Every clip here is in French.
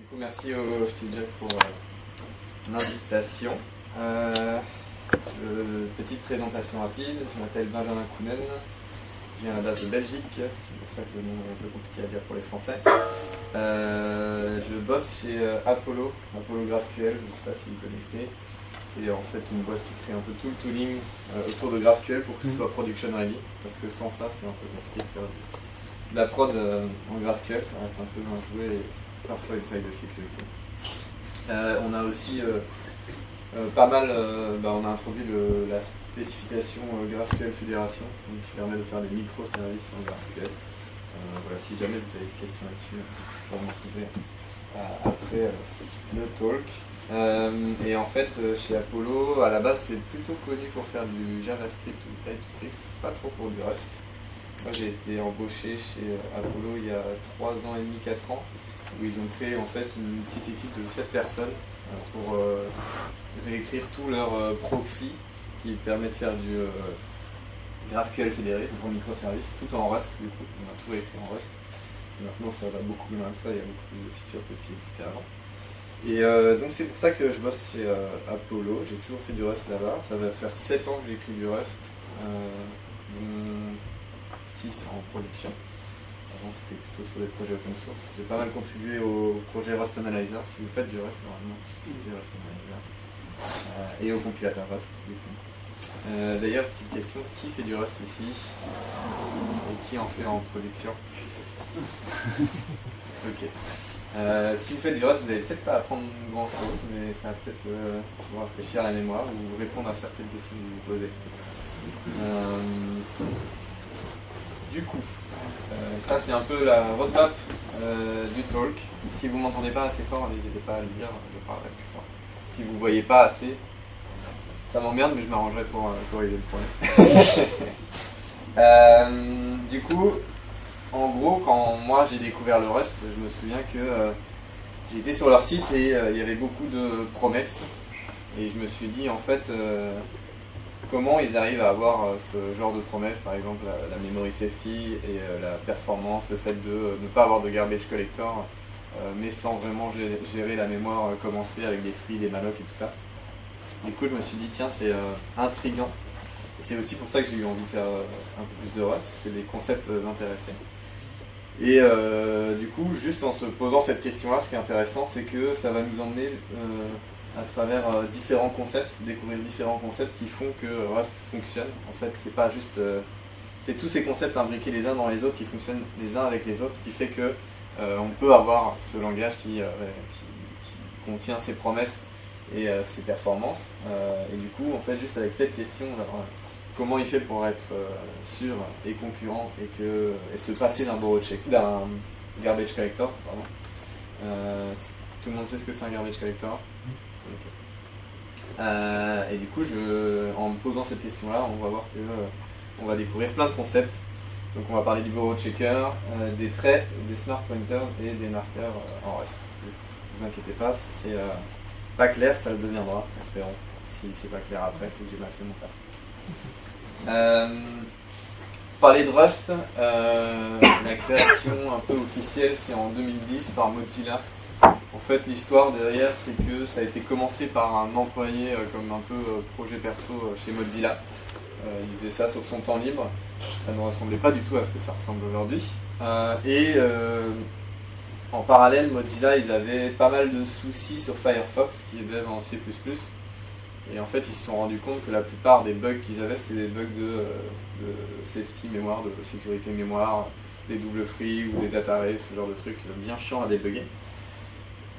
coup, merci au FTJ pour l'invitation. Petite présentation rapide, je m'appelle Benjamin Kounen, je viens à la base de Belgique, c'est pour ça que le nom est un peu compliqué à dire pour les Français. Je bosse chez Apollo GraphQL, je ne sais pas si vous connaissez. C'est en fait une boîte qui crée un peu tout le tooling autour de GraphQL pour que ce soit production ready, parce que sans ça c'est un peu compliqué de faire de la prod en GraphQL, ça reste un peu un jouet et parfois une faille de sécurité. On a aussi pas mal, on a introduit la spécification GraphQL Fédération, qui permet de faire des microservices en GraphQL. Voilà, si jamais vous avez des questions là-dessus, vous pouvez m'en poser après le talk. Et en fait, chez Apollo, à la base, c'est plutôt connu pour faire du JavaScript ou TypeScript, pas trop pour du Rust. Moi, j'ai été embauché chez Apollo il y a 3 ans et demi, 4 ans, où ils ont créé en fait une petite équipe de 7 personnes pour réécrire tous leurs proxys qui permettent de faire du GraphQL fédéré, donc en microservices, tout en Rust. Du coup, on a tout écrit en Rust. Maintenant, ça va beaucoup plus loin que ça, il y a beaucoup plus de features que ce qui existait avant. Et donc c'est pour ça que je bosse chez Apollo, j'ai toujours fait du Rust là-bas, ça va faire 7 ans que j'écris du Rust, 6 en production. Avant c'était plutôt sur des projets open source. J'ai pas mal contribué au projet Rust Analyzer, si vous faites du Rust normalement, utilisez Rust Analyzer. Et au compilateur Rust du coup. D'ailleurs, petite question, qui fait du Rust ici? Et qui en fait en production? Ok. Si vous faites du Rust, vous n'allez peut-être pas apprendre grand chose, mais ça va peut-être vous rafraîchir la mémoire ou répondre à certaines questions que vous vous posez. Du coup, ça c'est un peu la roadmap du talk. Si vous ne m'entendez pas assez fort, n'hésitez pas à le dire, je parlerai plus fort. Si vous ne voyez pas assez, ça m'emmerde, mais je m'arrangerai pour corriger le problème. Du coup, en gros, quand moi j'ai découvert le Rust, je me souviens que j'étais sur leur site et il y avait beaucoup de promesses. Et je me suis dit, en fait, comment ils arrivent à avoir ce genre de promesses, par exemple la memory safety et la performance, le fait de ne pas avoir de garbage collector, mais sans vraiment gérer la mémoire commencée avec des free, des malloc et tout ça. Du coup, je me suis dit, tiens, c'est intriguant. Et c'est aussi pour ça que j'ai eu envie de faire un peu plus de Rust, parce que les concepts m'intéressaient. Et du coup, juste en se posant cette question-là, ce qui est intéressant, c'est que ça va nous emmener à travers différents concepts, découvrir différents concepts qui font que Rust fonctionne. En fait, c'est pas juste... c'est tous ces concepts imbriqués les uns dans les autres, qui fonctionnent les uns avec les autres, qui fait que on peut avoir ce langage qui contient ses promesses et ses performances. Et du coup, en fait, juste avec cette question... comment il fait pour être sûr et concurrent et se passer d'un garbage collector, pardon. Tout le monde sait ce que c'est un garbage collector? Okay. Et du coup, en me posant cette question-là, on va voir que on va découvrir plein de concepts. Donc on va parler du borrow checker, des traits, des smart pointers et des marqueurs en Rust. Ne vous inquiétez pas, si c'est pas clair, ça le deviendra, espérons. Si c'est pas clair après, c'est que j'ai mal fait mon taf. Parler de Rust, la création un peu officielle, c'est en 2010 par Mozilla. En fait, l'histoire derrière, c'est que ça a été commencé par un employé comme un peu projet perso chez Mozilla. Il faisait ça sur son temps libre. Ça ne ressemblait pas du tout à ce que ça ressemble aujourd'hui. En parallèle, Mozilla, ils avaient pas mal de soucis sur Firefox, qui est dev en C++. Et en fait, ils se sont rendus compte que la plupart des bugs qu'ils avaient, c'était des bugs de safety mémoire, de sécurité mémoire, des double free ou des data arrays, ce genre de trucs bien chiants à débugger.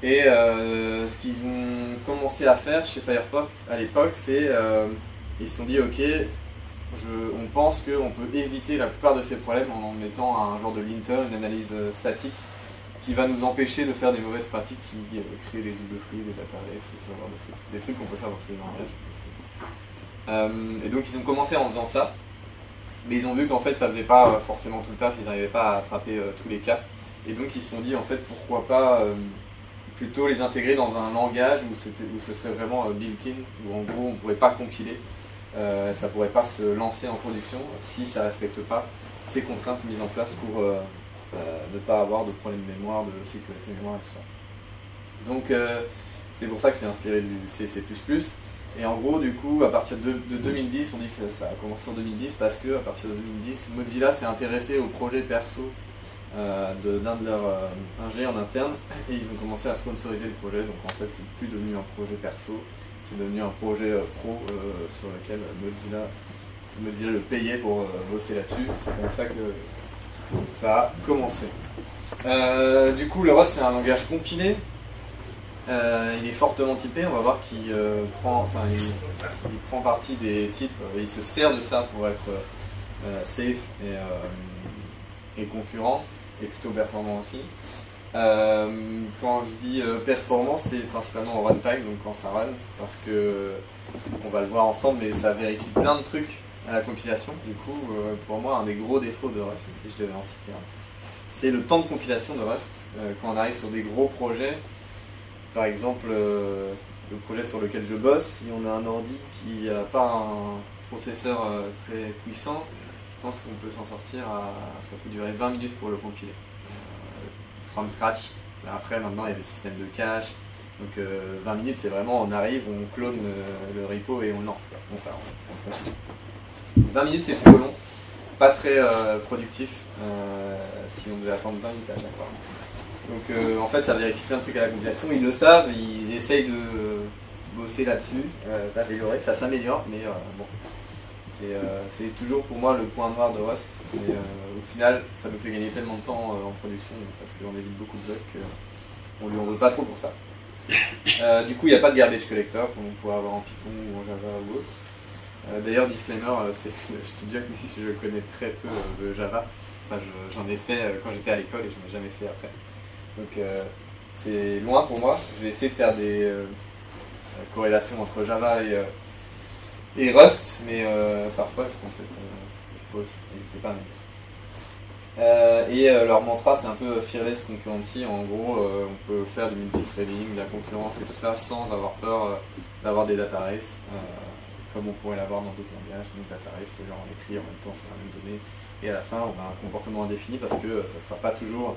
Et ce qu'ils ont commencé à faire chez Firefox à l'époque, c'est ils se sont dit, ok, on pense qu'on peut éviter la plupart de ces problèmes en mettant un genre de linter, une analyse statique, qui va nous empêcher de faire des mauvaises pratiques qui créent des double free, des data arrays, ce genre de trucs. Des trucs qu'on peut faire dans tous les langages. Et donc ils ont commencé en faisant ça, mais ils ont vu qu'en fait ça faisait pas forcément tout le taf, ils n'arrivaient pas à attraper tous les cas. Et donc ils se sont dit en fait pourquoi pas plutôt les intégrer dans un langage où ce serait vraiment built-in, où en gros on ne pourrait pas compiler, ça ne pourrait pas se lancer en production si ça ne respecte pas ces contraintes mises en place pour ne pas avoir de problème de mémoire, de sécurité mémoire et tout ça. Donc c'est pour ça que c'est inspiré du C++. Et en gros, du coup, à partir de 2010, on dit que ça a commencé en 2010 parce que à partir de 2010, Mozilla s'est intéressé au projet perso d'un de leurs ingés en interne et ils ont commencé à sponsoriser le projet. Donc en fait, c'est plus devenu un projet perso, c'est devenu un projet pro sur lequel Mozilla le payait pour bosser là-dessus. C'est comme ça que ça a commencé. Du coup, le Rust, c'est un langage compilé. Il est fortement typé, on va voir qu'il il prend partie des types, il se sert de ça pour être safe et concurrent, et plutôt performant aussi. Quand je dis performance, c'est principalement au runtime, donc quand ça run, parce que on va le voir ensemble, mais ça vérifie plein de trucs à la compilation. Du coup, pour moi, un des gros défauts de Rust, si je devais en citer un, c'est le temps de compilation de Rust. Quand on arrive sur des gros projets, par exemple, le projet sur lequel je bosse, si on a un ordi qui n'a pas un processeur très puissant, je pense qu'on peut s'en sortir ça peut durer 20 minutes pour le compiler. From scratch. Mais après, maintenant, il y a des systèmes de cache. Donc 20 minutes, c'est vraiment, on arrive, on clone le repo et on lance. Quoi. On 20 minutes, c'est trop long. Pas très productif si on devait attendre 20 minutes à chaque fois. Donc en fait ça vérifie plein de trucs à la compilation, ils le savent, ils essayent de bosser là-dessus, d'améliorer, ça s'améliore, mais bon. C'est toujours pour moi le point noir de Rust, mais au final ça nous fait gagner tellement de temps en production parce qu'on évite beaucoup de bugs qu'on lui en veut pas trop pour ça. Du coup il n'y a pas de garbage collector comme on pourrait avoir en Python ou en Java ou autre. D'ailleurs disclaimer, je te dis que je connais très peu de Java, enfin, j'en ai fait quand j'étais à l'école et je n'en ai jamais fait après. Donc c'est loin pour moi. Je vais essayer de faire des corrélations entre Java et Rust, mais parfois elles sont peut-être fausses. N'hésitez pas à me dire. Leur mantra, c'est un peu fearless concurrency. En gros, on peut faire du multithreading, de la concurrence et tout ça sans avoir peur d'avoir des data races, comme on pourrait l'avoir dans d'autres langages. Donc data race, c'est genre on écrit en même temps sur la même donnée, et à la fin on a un comportement indéfini parce que ça ne sera pas toujours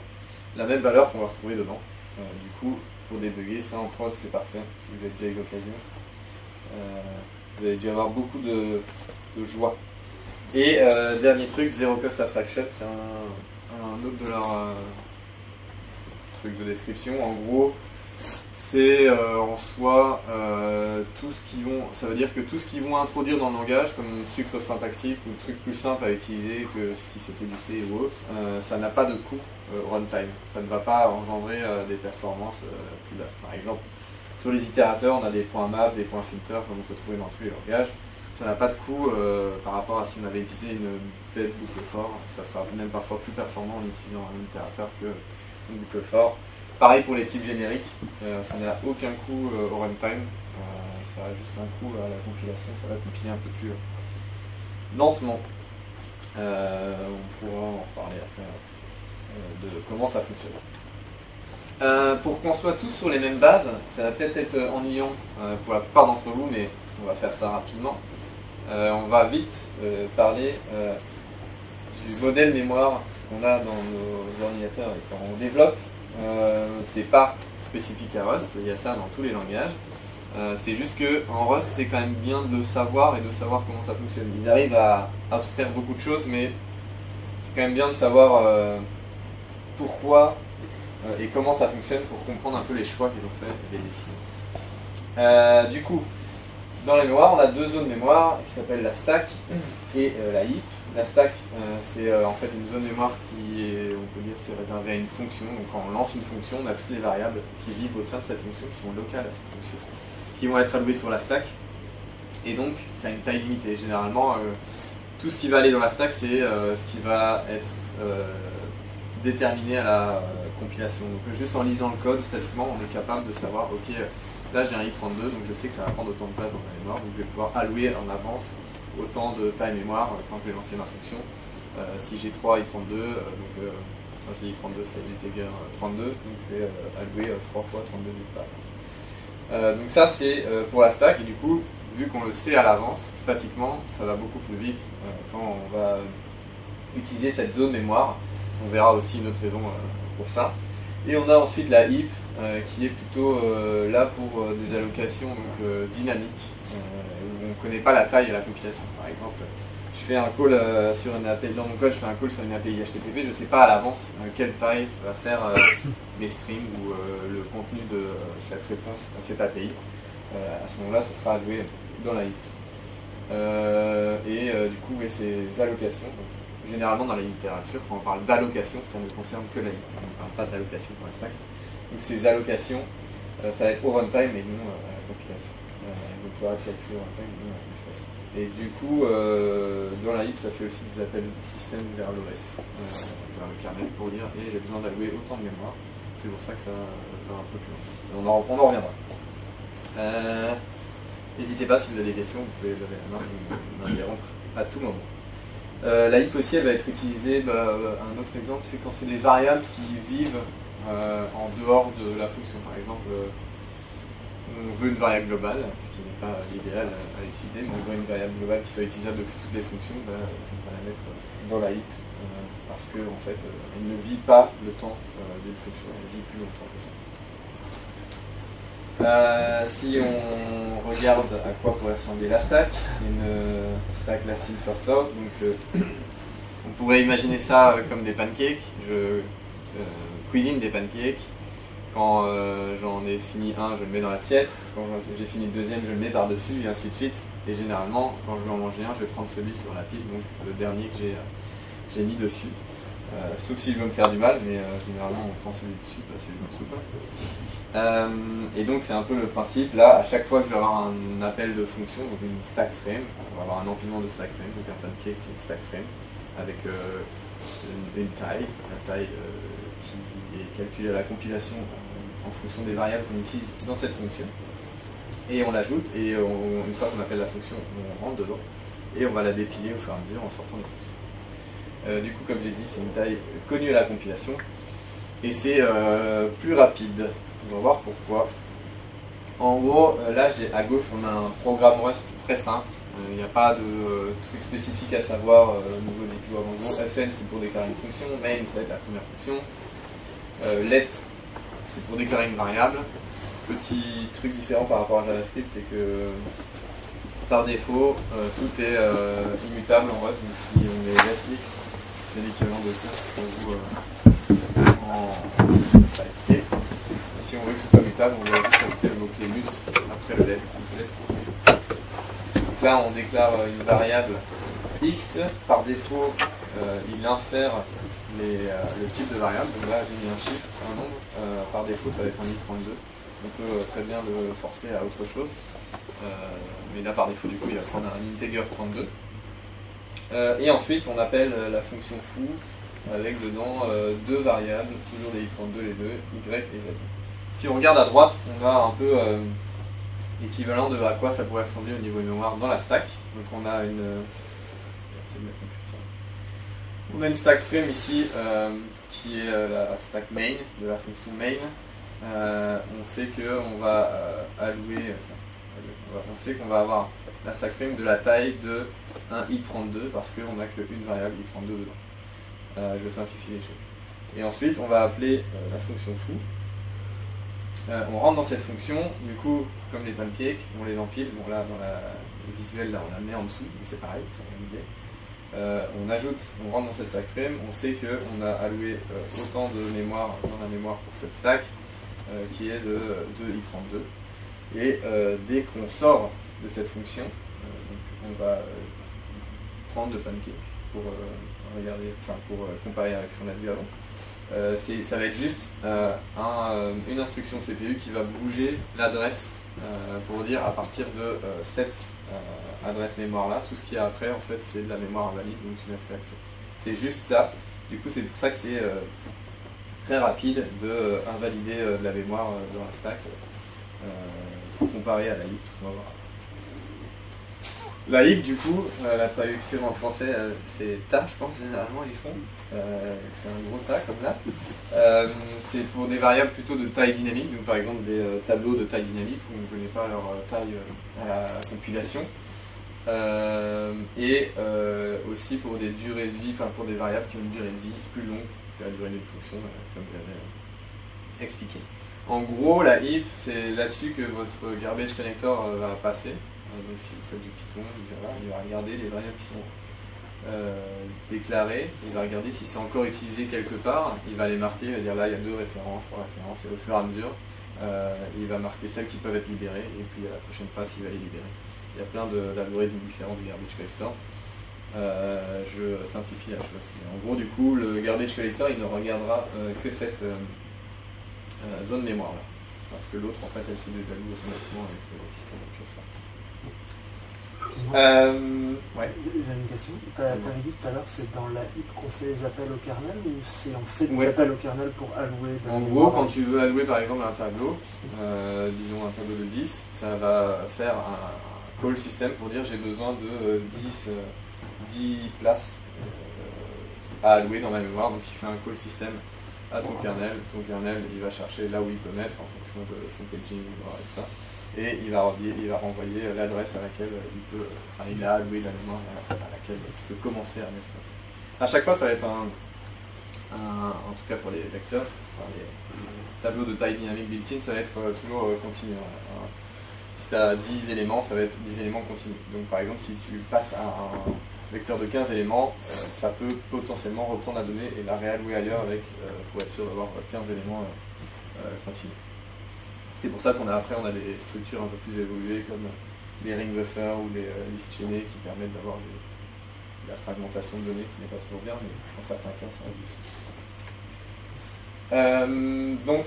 la même valeur qu'on va retrouver dedans. Du coup, pour débugger, ça en prod c'est parfait, si vous avez déjà eu l'occasion. Vous avez dû avoir beaucoup de joie. Et dernier truc, Zero Cost Abstraction, c'est un autre de leurs trucs de description. En gros, c'est en soi tout ce qu'ils vont. Ça veut dire que tout ce qu'ils vont introduire dans le langage, comme sucre syntaxique ou truc plus simple à utiliser que si c'était du C ou autre, ça n'a pas de coût runtime. Ça ne va pas engendrer des performances plus basses. Par exemple, sur les itérateurs, on a des points map, des points filter, comme on peut trouver dans tous les langages. Ça n'a pas de coût par rapport à si on avait utilisé une bête boucle for. Ça sera même parfois plus performant en utilisant un itérateur qu'une boucle for. Pareil pour les types génériques, ça n'a aucun coût au runtime, ça a juste un coût à la compilation, ça va compiler un peu plus lentement. On pourra en reparler après de comment ça fonctionne. Pour qu'on soit tous sur les mêmes bases, ça va peut-être être ennuyant pour la plupart d'entre vous, mais on va faire ça rapidement. On va vite parler du modèle mémoire qu'on a dans nos ordinateurs et quand on développe. C'est pas spécifique à Rust, il y a ça dans tous les langages. C'est juste que en Rust, c'est quand même bien de le savoir et de savoir comment ça fonctionne. Ils arrivent à abstraire beaucoup de choses, mais c'est quand même bien de savoir pourquoi et comment ça fonctionne pour comprendre un peu les choix qu'ils ont fait et les décisions. Du coup, dans la mémoire, on a deux zones mémoire qui s'appellent la stack et la heap. La stack, c'est en fait une zone mémoire qui est, on peut dire, c'est réservée à une fonction. Donc quand on lance une fonction, on a toutes les variables qui vivent au sein de cette fonction, qui sont locales à cette fonction, qui vont être allouées sur la stack. Et donc, ça a une taille limitée. Généralement, tout ce qui va aller dans la stack, c'est ce qui va être déterminé à la compilation. Donc juste en lisant le code, statiquement, on est capable de savoir, ok, là j'ai un i32, donc je sais que ça va prendre autant de place dans ma mémoire, donc je vais pouvoir allouer en avance autant de taille mémoire quand je vais lancer ma fonction. Si j'ai 3 i32, quand j'ai i32 c'est integer 32, donc je vais allouer 3 fois 32 bits. Donc ça c'est pour la stack, et du coup, vu qu'on le sait à l'avance, statiquement, ça va beaucoup plus vite quand on va utiliser cette zone mémoire. On verra aussi une autre raison pour ça. Et on a ensuite la heap qui est plutôt là pour des allocations donc, dynamiques, où on ne connaît pas la taille et la compilation. Par exemple, je fais un call sur une API, dans mon code je fais un call sur une API HTTP, je ne sais pas à l'avance quelle taille va faire mes strings ou le contenu de cette réponse à cette API. À ce moment-là, ça sera alloué dans la heap. Du coup, ces allocations, donc, généralement dans la littérature, quand on parle d'allocation, ça ne concerne que la heap. On ne parle pas d'allocation pour la stack. Donc ces allocations, ça va être au runtime et non à la compilation. Donc il faudra calculer au runtime et non à la compilation. Et du coup, dans la heap, ça fait aussi des appels système vers l'OS, vers le kernel, pour dire j'ai besoin d'allouer autant de mémoire. C'est pour ça que ça va un peu plus loin. On en reviendra. N'hésitez pas si vous avez des questions, vous pouvez lever la main et m'interrompre à tout moment. La heap aussi, elle va être utilisée, un autre exemple, c'est quand c'est des variables qui vivent en dehors de la fonction. Par exemple, on veut une variable globale, ce qui n'est pas l'idéal à utiliser, mais on veut une variable globale qui soit utilisable depuis toutes les fonctions, on va la mettre dans la heap, parce qu'en en fait, elle ne vit pas le temps d'une fonction, elle vit plus longtemps que ça. Si on regarde à quoi pourrait ressembler la stack, c'est une stack last in first out, donc on pourrait imaginer ça comme des pancakes. Je cuisine des pancakes. Quand j'en ai fini un, je le mets dans l'assiette. Quand j'ai fini le deuxième, je le mets par-dessus, et ainsi de suite. Et généralement, quand je vais en manger un, je vais prendre celui sur la pile, donc le dernier que j'ai mis dessus. Sauf si je veux me faire du mal, mais généralement on prend celui dessus, pas celui en dessous. Et donc c'est un peu le principe. Là, à chaque fois que je vais avoir un appel de fonction, donc une stack frame, on va avoir un empilement de stack frame, donc un pancake c'est une stack frame, avec une taille, la taille qui est calculée à la compilation en fonction des variables qu'on utilise dans cette fonction. Et on l'ajoute, et une fois qu'on appelle la fonction, on rentre dedans, et on va la dépiler au fur et à mesure en sortant des fonctions. Du coup, comme j'ai dit, c'est une taille connue à la compilation, et c'est plus rapide. On va voir pourquoi. En gros, là, à gauche, on a un programme Rust très simple. Il n'y a pas de truc spécifique à savoir au niveau des keywords. En gros, fn, c'est pour déclarer une fonction, main, ça va être la première fonction. Let, c'est pour déclarer une variable. Petit truc différent par rapport à JavaScript, c'est que par défaut, tout est immutable en Rust. Donc si on met letX, c'est l'équivalent de tout pour vous en JavaScript. Et si on veut que ce soit mutable, on va juste ajouter le mot-clé mute après le let. Donc là, on déclare une variable x. Par défaut, il infère le type de variable. Donc là, j'ai mis un chiffre, un nombre. Par défaut, ça va être un i32. On peut très bien le forcer à autre chose. Mais là, par défaut, du coup, il va prendre un integer 32. Et ensuite, on appelle la fonction foo avec dedans deux variables, toujours des i32, les deux, y et z. Si on regarde à droite, on a un peu l'équivalent de à quoi ça pourrait ressembler au niveau mémoire dans la stack. Donc on a une stack frame ici qui est la stack main de la fonction main. On sait qu'on va allouer, on sait qu'on va avoir la stack frame de la taille de un i32 parce qu'on n'a qu'une variable i32 dedans. Je simplifie les choses. Et ensuite, on va appeler la fonction foo. On rentre dans cette fonction, du coup, comme les pancakes, on les empile. Bon, là, dans le visuel, là, on la met en dessous, mais c'est pareil, c'est la même idée. On rentre dans cette stack frame, on sait qu'on a alloué autant de mémoire dans la mémoire pour cette stack, qui est de i32. Et dès qu'on sort de cette fonction, on va prendre le pancake pour comparer avec ce qu'on a vu avant. Ça va être juste une instruction CPU qui va bouger l'adresse pour dire à partir de cette adresse mémoire là, tout ce qu'il y a après en fait c'est de la mémoire invalide, donc tu n'as plus accès. C'est juste ça, du coup c'est pour ça que c'est très rapide de invalider de la mémoire dans la stack pour comparer à la heap, ce qu'on va voir. La heap, du coup, la traduction en français, c'est tas, je pense, généralement, ils font. C'est un gros tas, comme là. C'est pour des variables plutôt de taille dynamique, donc par exemple des tableaux de taille dynamique où on ne connaît pas leur taille à la compilation. Et aussi pour des durées de vie, enfin pour des variables qui ont une durée de vie plus longue que la durée d'une fonction, comme vous l'avez expliquer. En gros, la heap, c'est là-dessus que votre garbage connector va passer. Donc si vous faites du Python, du Java, il va regarder les variables qui sont déclarées, il va regarder si c'est encore utilisé quelque part, il va les marquer, il va dire là il y a 2 références, 3 références, et au fur et à mesure, il va marquer celles qui peuvent être libérées, et puis à la prochaine passe, il va les libérer. Il y a plein d'algorithmes différents du garbage collector. Je simplifie la chose. En gros, du coup, le garbage collector, il ne regardera que cette zone mémoire là, parce que l'autre, en fait, elle se désalloue automatiquement avec le système de curseur. Ouais. J'ai une question. Tu avais dit tout à l'heure, c'est dans la heap qu'on fait les appels au kernel ou c'est on fait des appels au kernel pour allouer En gros, quand tu veux allouer par exemple un tableau, disons un tableau de 10, ça va faire un call system pour dire j'ai besoin de 10 places à allouer dans ma mémoire. Donc il fait un call system à ton kernel. Ton kernel, il va chercher là où il peut mettre en fonction de son paging et tout ça. Et il va renvoyer l'adresse à laquelle il a alloué la mémoire à laquelle tu peux commencer à mettre. À chaque fois, ça va être en tout cas pour les vecteurs, les tableaux de taille dynamique built-in, ça va être toujours continu. Si tu as 10 éléments, ça va être 10 éléments continus. Donc par exemple, si tu passes à un vecteur de 15 éléments, ça peut potentiellement reprendre la donnée et la réallouer ailleurs pour être sûr d'avoir 15 éléments continus. C'est pour ça qu'on a après on a des structures un peu plus évoluées comme les ring buffers ou les listes chaînées qui permettent d'avoir la fragmentation de données qui n'est pas toujours bien, mais dans certains cas ça ajoute. Donc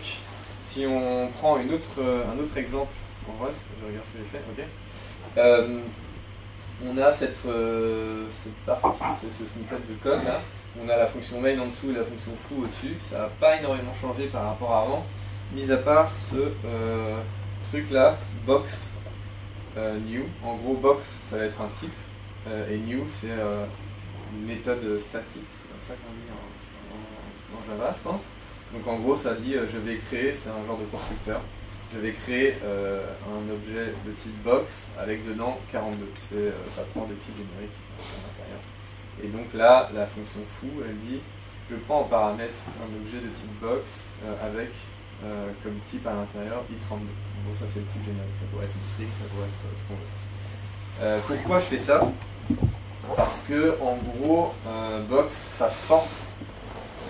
si on prend un autre exemple en Rust, je regarde ce que j'ai fait, ok. On a cette partie, ce snippet de code là, on a la fonction main en dessous et la fonction foo au-dessus, ça n'a pas énormément changé par rapport à avant. Mis à part ce truc là, box new. En gros, box ça va être un type et new c'est une méthode statique, c'est comme ça qu'on dit en Java, je pense. Donc en gros, ça dit je vais créer, c'est un genre de constructeur, je vais créer un objet de type box avec dedans 42. Ça prend des types numériques à l'intérieur. Et donc là, la fonction foo, elle dit je prends en paramètre un objet de type box avec comme type à l'intérieur i32. En gros, ça c'est le type générique. Ça pourrait être une string, ça pourrait être ce qu'on veut. Pourquoi je fais ça? Parce que en gros, box, ça force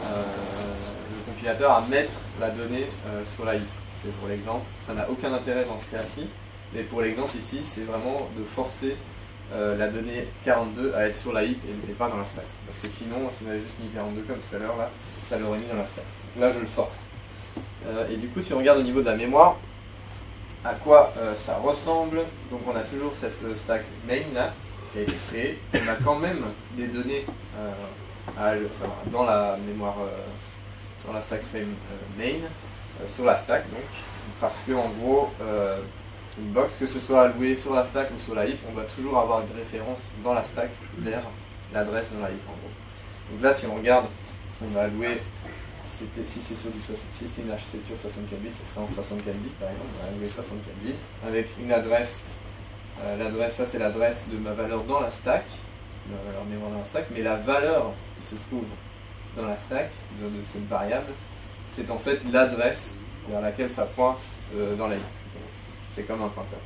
le compilateur à mettre la donnée sur la heap. C'est pour l'exemple. Ça n'a aucun intérêt dans ce cas-ci, mais pour l'exemple ici, c'est vraiment de forcer la donnée 42 à être sur la heap et pas dans la stack. Parce que sinon, si on avait juste mis 42 comme tout à l'heure, là, ça l'aurait mis dans la stack. Donc là, je le force. Et du coup, si on regarde au niveau de la mémoire, à quoi ça ressemble, donc on a toujours cette stack main là, qui a été créée. On a quand même des données dans la mémoire, dans la stack frame main, sur la stack donc, parce que en gros, une box, que ce soit allouée sur la stack ou sur la heap, on doit toujours avoir une référence dans la stack vers l'adresse dans la heap en gros. Donc là, si on regarde, on va allouer. Si c'est une architecture 64 bits, ce serait en 64 bits par exemple, on va allouer 64 bits avec une adresse. L'adresse, ça c'est l'adresse de ma valeur dans la stack, ma valeur mémoire dans la stack, mais la valeur qui se trouve dans la stack de cette variable, c'est en fait l'adresse vers laquelle ça pointe dans la heap. C'est comme un pointeur.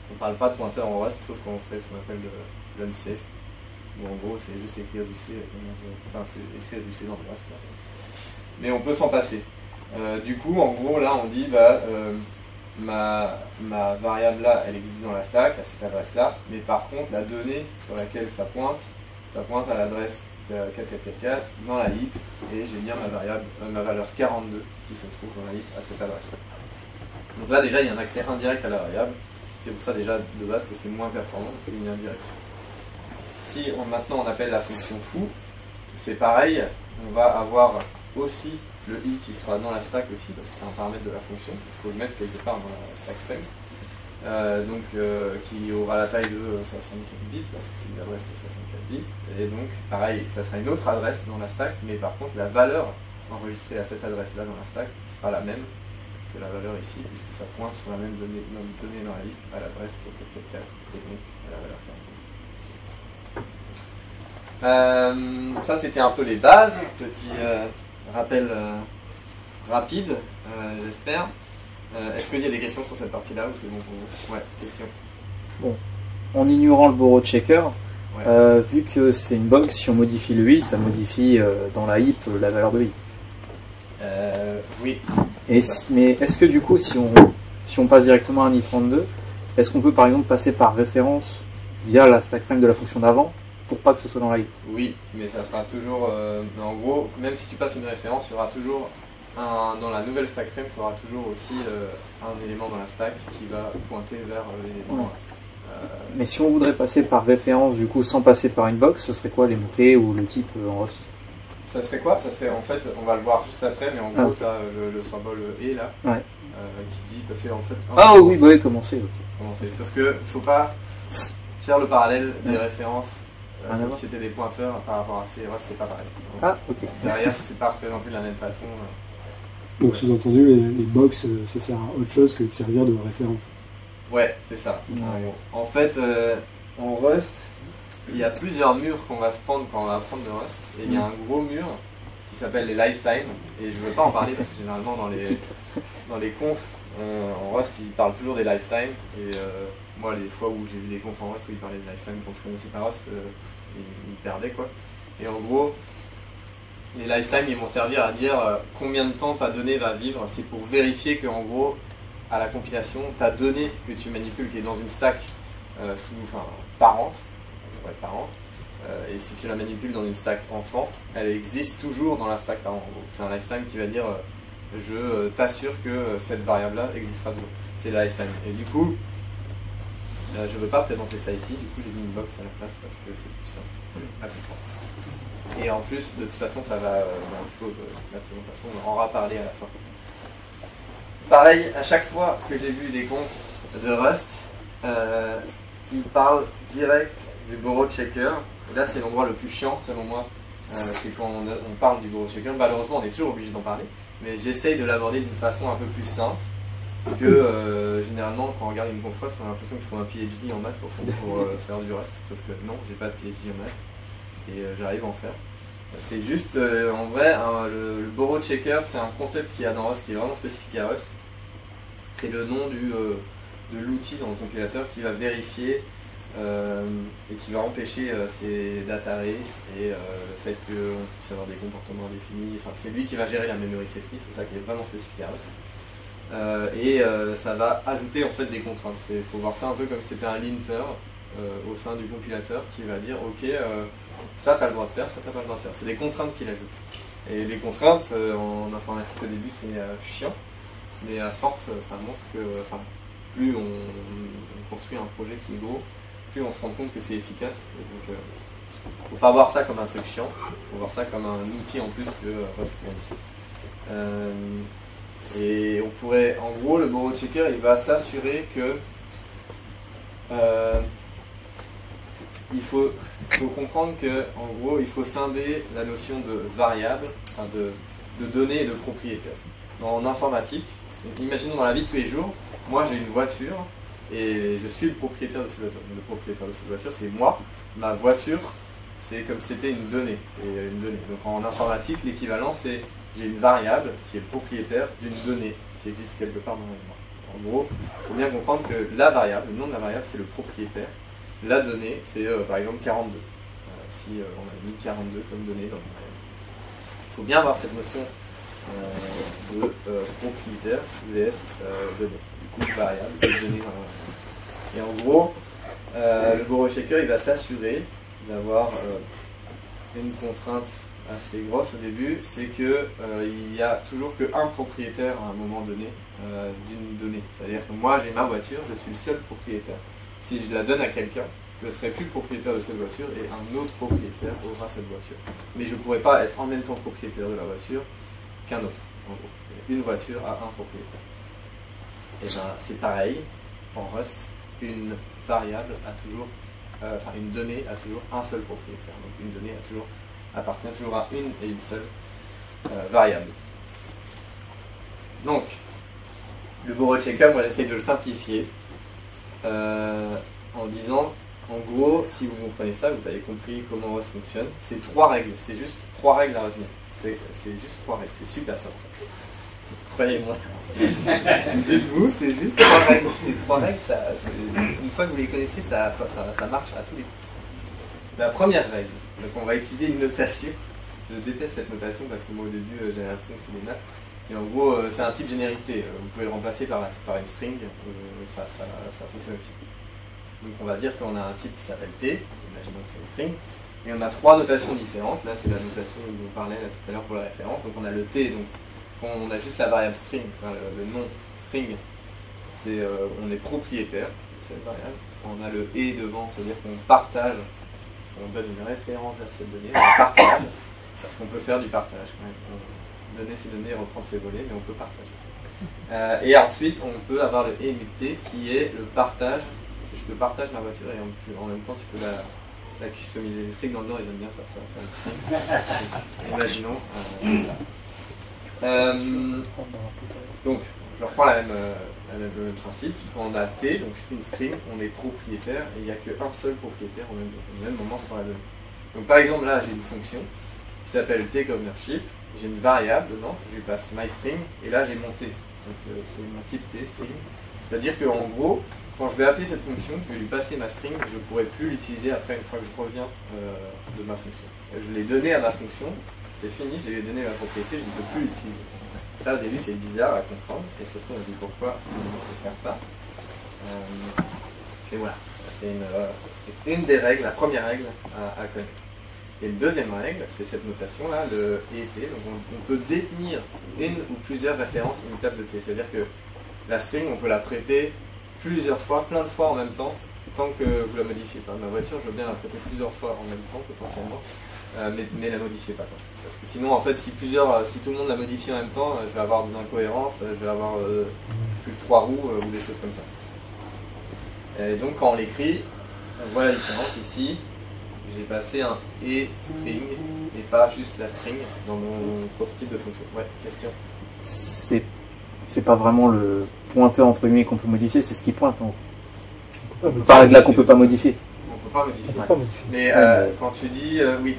On ne parle pas de pointeur en Rust, sauf quand on fait ce qu'on appelle de l'unsafe, où en gros c'est juste écrire du C, enfin c'est écrire du C dans le Rust. Mais on peut s'en passer. Du coup, en gros, là, on dit ma variable là, elle existe dans la stack, à cette adresse-là, mais par contre, la donnée sur laquelle ça pointe à l'adresse 4444 dans la heap, et j'ai bien ma valeur 42 qui se trouve dans la heap à cette adresse-là. Donc là, déjà, il y a un accès indirect à la variable. C'est pour ça, déjà, de base, que c'est moins performant, parce qu'il y a une indirection. Si maintenant on appelle la fonction foo, c'est pareil, on va avoir aussi le i qui sera dans la stack aussi, parce que c'est un paramètre de la fonction, il faut le mettre quelque part dans la stack frame, qui aura la taille de 64 bits, parce que c'est une adresse de 64 bits, et donc pareil, ça sera une autre adresse dans la stack, mais par contre la valeur enregistrée à cette adresse-là dans la stack sera la même que la valeur ici, puisque ça pointe sur la même donnée dans la heap à l'adresse 44, et donc à la valeur 42. Ça c'était un peu les bases, petit rappel rapide, j'espère. Est-ce qu'il y a des questions sur cette partie-là ou c'est bon pour vous? Ouais, question. Bon, en ignorant le borrow checker, Ouais. vu que c'est une box, si on modifie le i, ça modifie dans la heap la valeur de i. Oui. Mais est-ce que du coup, si on passe directement à un i32, est-ce qu'on peut par exemple passer par référence via la stack frame de la fonction d'avant pour pas que ce soit dans la heap? Oui, mais ça sera toujours. Mais en gros, même si tu passes une référence, il y aura toujours dans la nouvelle stack frame, tu auras toujours aussi un élément dans la stack qui va pointer vers l'élément. Ouais. Mais si on voudrait passer par référence, du coup, sans passer par une box, ce serait quoi les mots-clés ou le type en Rust? Ça serait quoi? Ça serait en fait, on va le voir juste après, mais en gros, tu as le symbole E là, Ouais. qui dit passer en fait. Ah oui, bah oui, commencer, ok. Commencer. Sauf que faut pas faire le parallèle des références. Rien à Comme voir. si c'était des pointeurs par rapport à ces Rust, c'est pas pareil. Donc, Ah, ok. derrière, c'est pas représenté de la même façon. Donc sous-entendu, les box, ça sert à autre chose que de servir de référence. Ouais, c'est ça. Ouais. En fait, en Rust, il y a plusieurs murs qu'on va se prendre quand on va apprendre le Rust. Et il y a un gros mur qui s'appelle les lifetime. Et je veux pas en parler parce que généralement dans les confs en Rust, ils parlent toujours des lifetime. Et moi, les fois où j'ai vu des confs en Rust où ils parlaient de lifetime quand je connaissais pas Rust, ils perdaient quoi. Et en gros, les lifetime, ils vont servir à dire combien de temps ta donnée va vivre. C'est pour vérifier que en gros, à la compilation, ta donnée que tu manipules, qui est dans une stack parente, et si tu la manipules dans une stack enfant, elle existe toujours dans la stack parent. En gros, c'est un lifetime qui va dire je t'assure que cette variable-là existera toujours. C'est le lifetime. Et du coup, je ne veux pas présenter ça ici. Du coup, j'ai mis une box à la place parce que c'est plus simple à comprendre. Et en plus, de toute façon, ça va dans le flow de la présentation, on en reparler à la fin. Pareil, à chaque fois que j'ai vu des comptes de Rust, ils parlent direct du borrow checker. Et là, c'est l'endroit le plus chiant, selon moi. C'est quand on parle du borrow checker. Malheureusement, on est toujours obligé d'en parler. Mais j'essaye de l'aborder d'une façon un peu plus simple que généralement, quand on regarde une conf Rust, on a l'impression qu'il faut un PhD en maths pour faire du Rust. Sauf que non, j'ai pas de PhD en maths. Et j'arrive à en faire. C'est juste, en vrai, le borrow checker, c'est un concept qu'il y a dans Rust qui est vraiment spécifique à Rust. C'est le nom de l'outil dans le compilateur qui va vérifier et qui va empêcher ces data races et le fait qu'on puisse avoir des comportements indéfinis. Enfin, c'est lui qui va gérer la memory safety, c'est ça qui est vraiment spécifique à Rust. Ça va ajouter en fait des contraintes. Il faut voir ça un peu comme si c'était un linter au sein du compilateur qui va dire ok, ça tu as le droit de faire, ça tu n'as pas le droit de faire. C'est des contraintes qu'il ajoute. Et les contraintes, en informatique au début c'est chiant. Mais à force, ça montre que plus on construit un projet qui est gros, plus on se rend compte que c'est efficace. Donc, faut pas voir ça comme un truc chiant, faut voir ça comme un outil en plus que Rust fournit. Et on pourrait, en gros, le borrow checker, il va s'assurer que il faut comprendre que, en gros, il faut scinder la notion de variable, enfin de données et de propriétaire. En informatique, imaginons dans la vie de tous les jours, moi j'ai une voiture et je suis le propriétaire de cette voiture. Le propriétaire de cette voiture, c'est moi. Ma voiture, c'est comme si c'était une donnée. Donc en informatique, l'équivalent, c'est j'ai une variable qui est le propriétaire d'une donnée qui existe quelque part dans la mémoire. En gros, il faut bien comprendre que la variable, le nom de la variable, c'est le propriétaire. La donnée, c'est par exemple 42. Si on a mis 42 comme donnée dans la variable. Il faut bien avoir cette notion de propriétaire vs donnée. Du coup, variable et donnée dans la variable. Et en gros, le borrow checker, il va s'assurer d'avoir une contrainte assez grosse au début, c'est que il n'y a toujours qu'un propriétaire à un moment donné d'une donnée. C'est-à-dire que moi j'ai ma voiture, je suis le seul propriétaire. Si je la donne à quelqu'un, je ne serai plus propriétaire de cette voiture et un autre propriétaire aura cette voiture. Mais je ne pourrais pas être en même temps propriétaire de la voiture qu'un autre. En gros, une voiture a un propriétaire. Et ben c'est pareil en Rust, une variable a toujours, une donnée a toujours un seul propriétaire. Donc une donnée appartient toujours à une et une seule variable. Donc, le borrow checker, moi j'essaie de le simplifier en disant, en gros, si vous comprenez ça, vous avez compris comment Rust fonctionne. C'est 3 règles, c'est juste 3 règles à retenir. C'est juste 3 règles, c'est super simple. croyez-moi. Dites-vous, c'est juste 3 règles. Ces 3 règles, une fois que vous les connaissez, ça marche à tous les coups. La première règle, donc on va utiliser une notation. Je déteste cette notation parce que moi au début j'avais l'impression que c'est des maths. Et en gros, c'est un type généralité. Vous pouvez le remplacer par une string, ça fonctionne aussi. Donc on va dire qu'on a un type qui s'appelle T, imaginons que c'est une string, et on a 3 notations différentes. Là c'est la notation dont on parlait là, tout à l'heure pour la référence. Donc on a le T, donc on a juste la variable string, enfin, le nom string, on est propriétaire de cette variable. On a le et devant, c'est-à-dire qu'on partage, on donne une référence vers cette donnée, on partage, parce qu'on peut faire du partage quand même. On donner ces données et reprendre ces volets, mais on peut partager. Et ensuite, on peut avoir le et muté qui est le partage. Je te partage ma voiture et en même temps tu peux la customiser. Je sais que dans le Nord ils aiment bien faire ça. Imaginons ça. Donc je reprends le même principe. Quand on a T, donc c'est une string, on est propriétaire et il n'y a qu'un seul propriétaire au même moment sur la donnée. Donc par exemple là j'ai une fonction qui s'appelle TGovernship, j'ai une variable dedans, je lui passe myString et là j'ai mon T. Donc c'est mon type T string. C'est-à-dire qu'en gros, quand je vais appeler cette fonction, je vais lui passer ma string, je ne pourrai plus l'utiliser après une fois que je reviens de ma fonction. Je l'ai donné à ma fonction, c'est fini, je lui ai donné ma propriété, je ne peux plus l'utiliser. Ça au début c'est bizarre à comprendre, et surtout on se dit pourquoi on peut faire ça. Et voilà, c'est une des règles, la première règle à connaître. Et une deuxième règle, c'est cette notation-là, le et t. Donc on peut détenir une ou plusieurs références immutables de t. C'est-à-dire que la string, on peut la prêter plusieurs fois, plein de fois en même temps, tant que vous la modifiez pas. Ma voiture, je veux bien la prêter plusieurs fois en même temps, potentiellement, mais la modifiez pas. Parce que sinon, en fait, si tout le monde la modifie en même temps, je vais avoir des incohérences, je vais avoir plus de 3 roues ou des choses comme ça. Et donc, quand on l'écrit, on voit la différence ici. J'ai passé un et string et pas juste la string dans mon prototype de fonction. Ouais, question. C'est pas vraiment le pointeur entre guillemets qu'on peut modifier, c'est ce qui pointe en haut. On peut parler de là qu'on peut pas modifier. On peut pas modifier. Mais quand tu dis oui,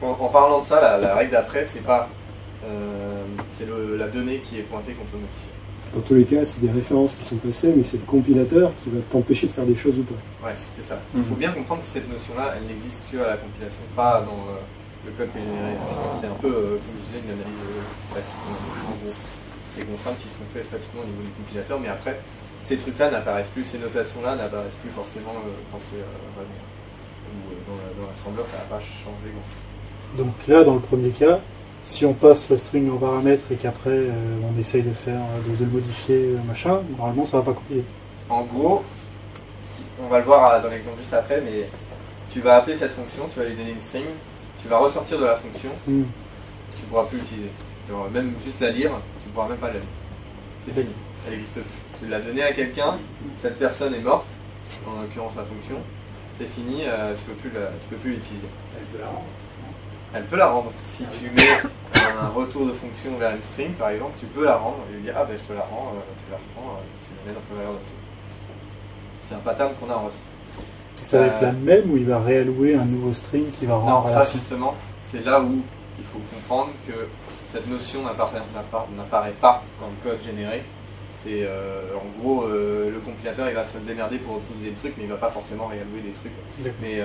en parlant de ça, la règle d'après, c'est pas c'est la donnée qui est pointée qu'on peut modifier. Dans tous les cas, c'est des références qui sont passées, mais c'est le compilateur qui va t'empêcher de faire des choses ou pas. Ouais, c'est ça. Il faut bien comprendre que cette notion-là, elle n'existe que à la compilation, pas dans le code que j'ai généré. C'est un peu, comme je disais, une analyse statique, en gros. Les contraintes qui sont faites statiquement au niveau du compilateur, mais après, ces trucs-là n'apparaissent plus, ces notations-là n'apparaissent plus forcément quand c'est dans l'assembleur, ça n'a pas changé grand-chose. Donc là, dans le premier cas, si on passe le string en paramètre et qu'après on essaye de le modifier, machin, normalement ça va pas compiler. En gros, on va le voir dans l'exemple juste après, mais tu vas appeler cette fonction, tu vas lui donner une string, tu vas ressortir de la fonction, tu ne pourras plus l'utiliser. Même juste la lire, tu ne pourras même pas la lire. C'est fini, elle n'existe plus. Tu l'as donnée à quelqu'un, cette personne est morte, en l'occurrence la fonction, c'est fini, tu peux plus l'utiliser. Elle peut la rendre. Elle peut la rendre. Si tu mets un retour de fonction vers une string, par exemple, tu peux la rendre et lui dire ah ben je te la rends, tu la reprends, tu la mets dans ta valeur de retour. C'est un pattern qu'on a en Rust. Ça va être la même où il va réallouer un nouveau string qui va rendre. Non, ça justement, c'est là où il faut comprendre que cette notion n'apparaît pas dans le code généré. C'est en gros le compilateur il va se démerder pour utiliser le truc, mais il va pas forcément réallouer des trucs. Mais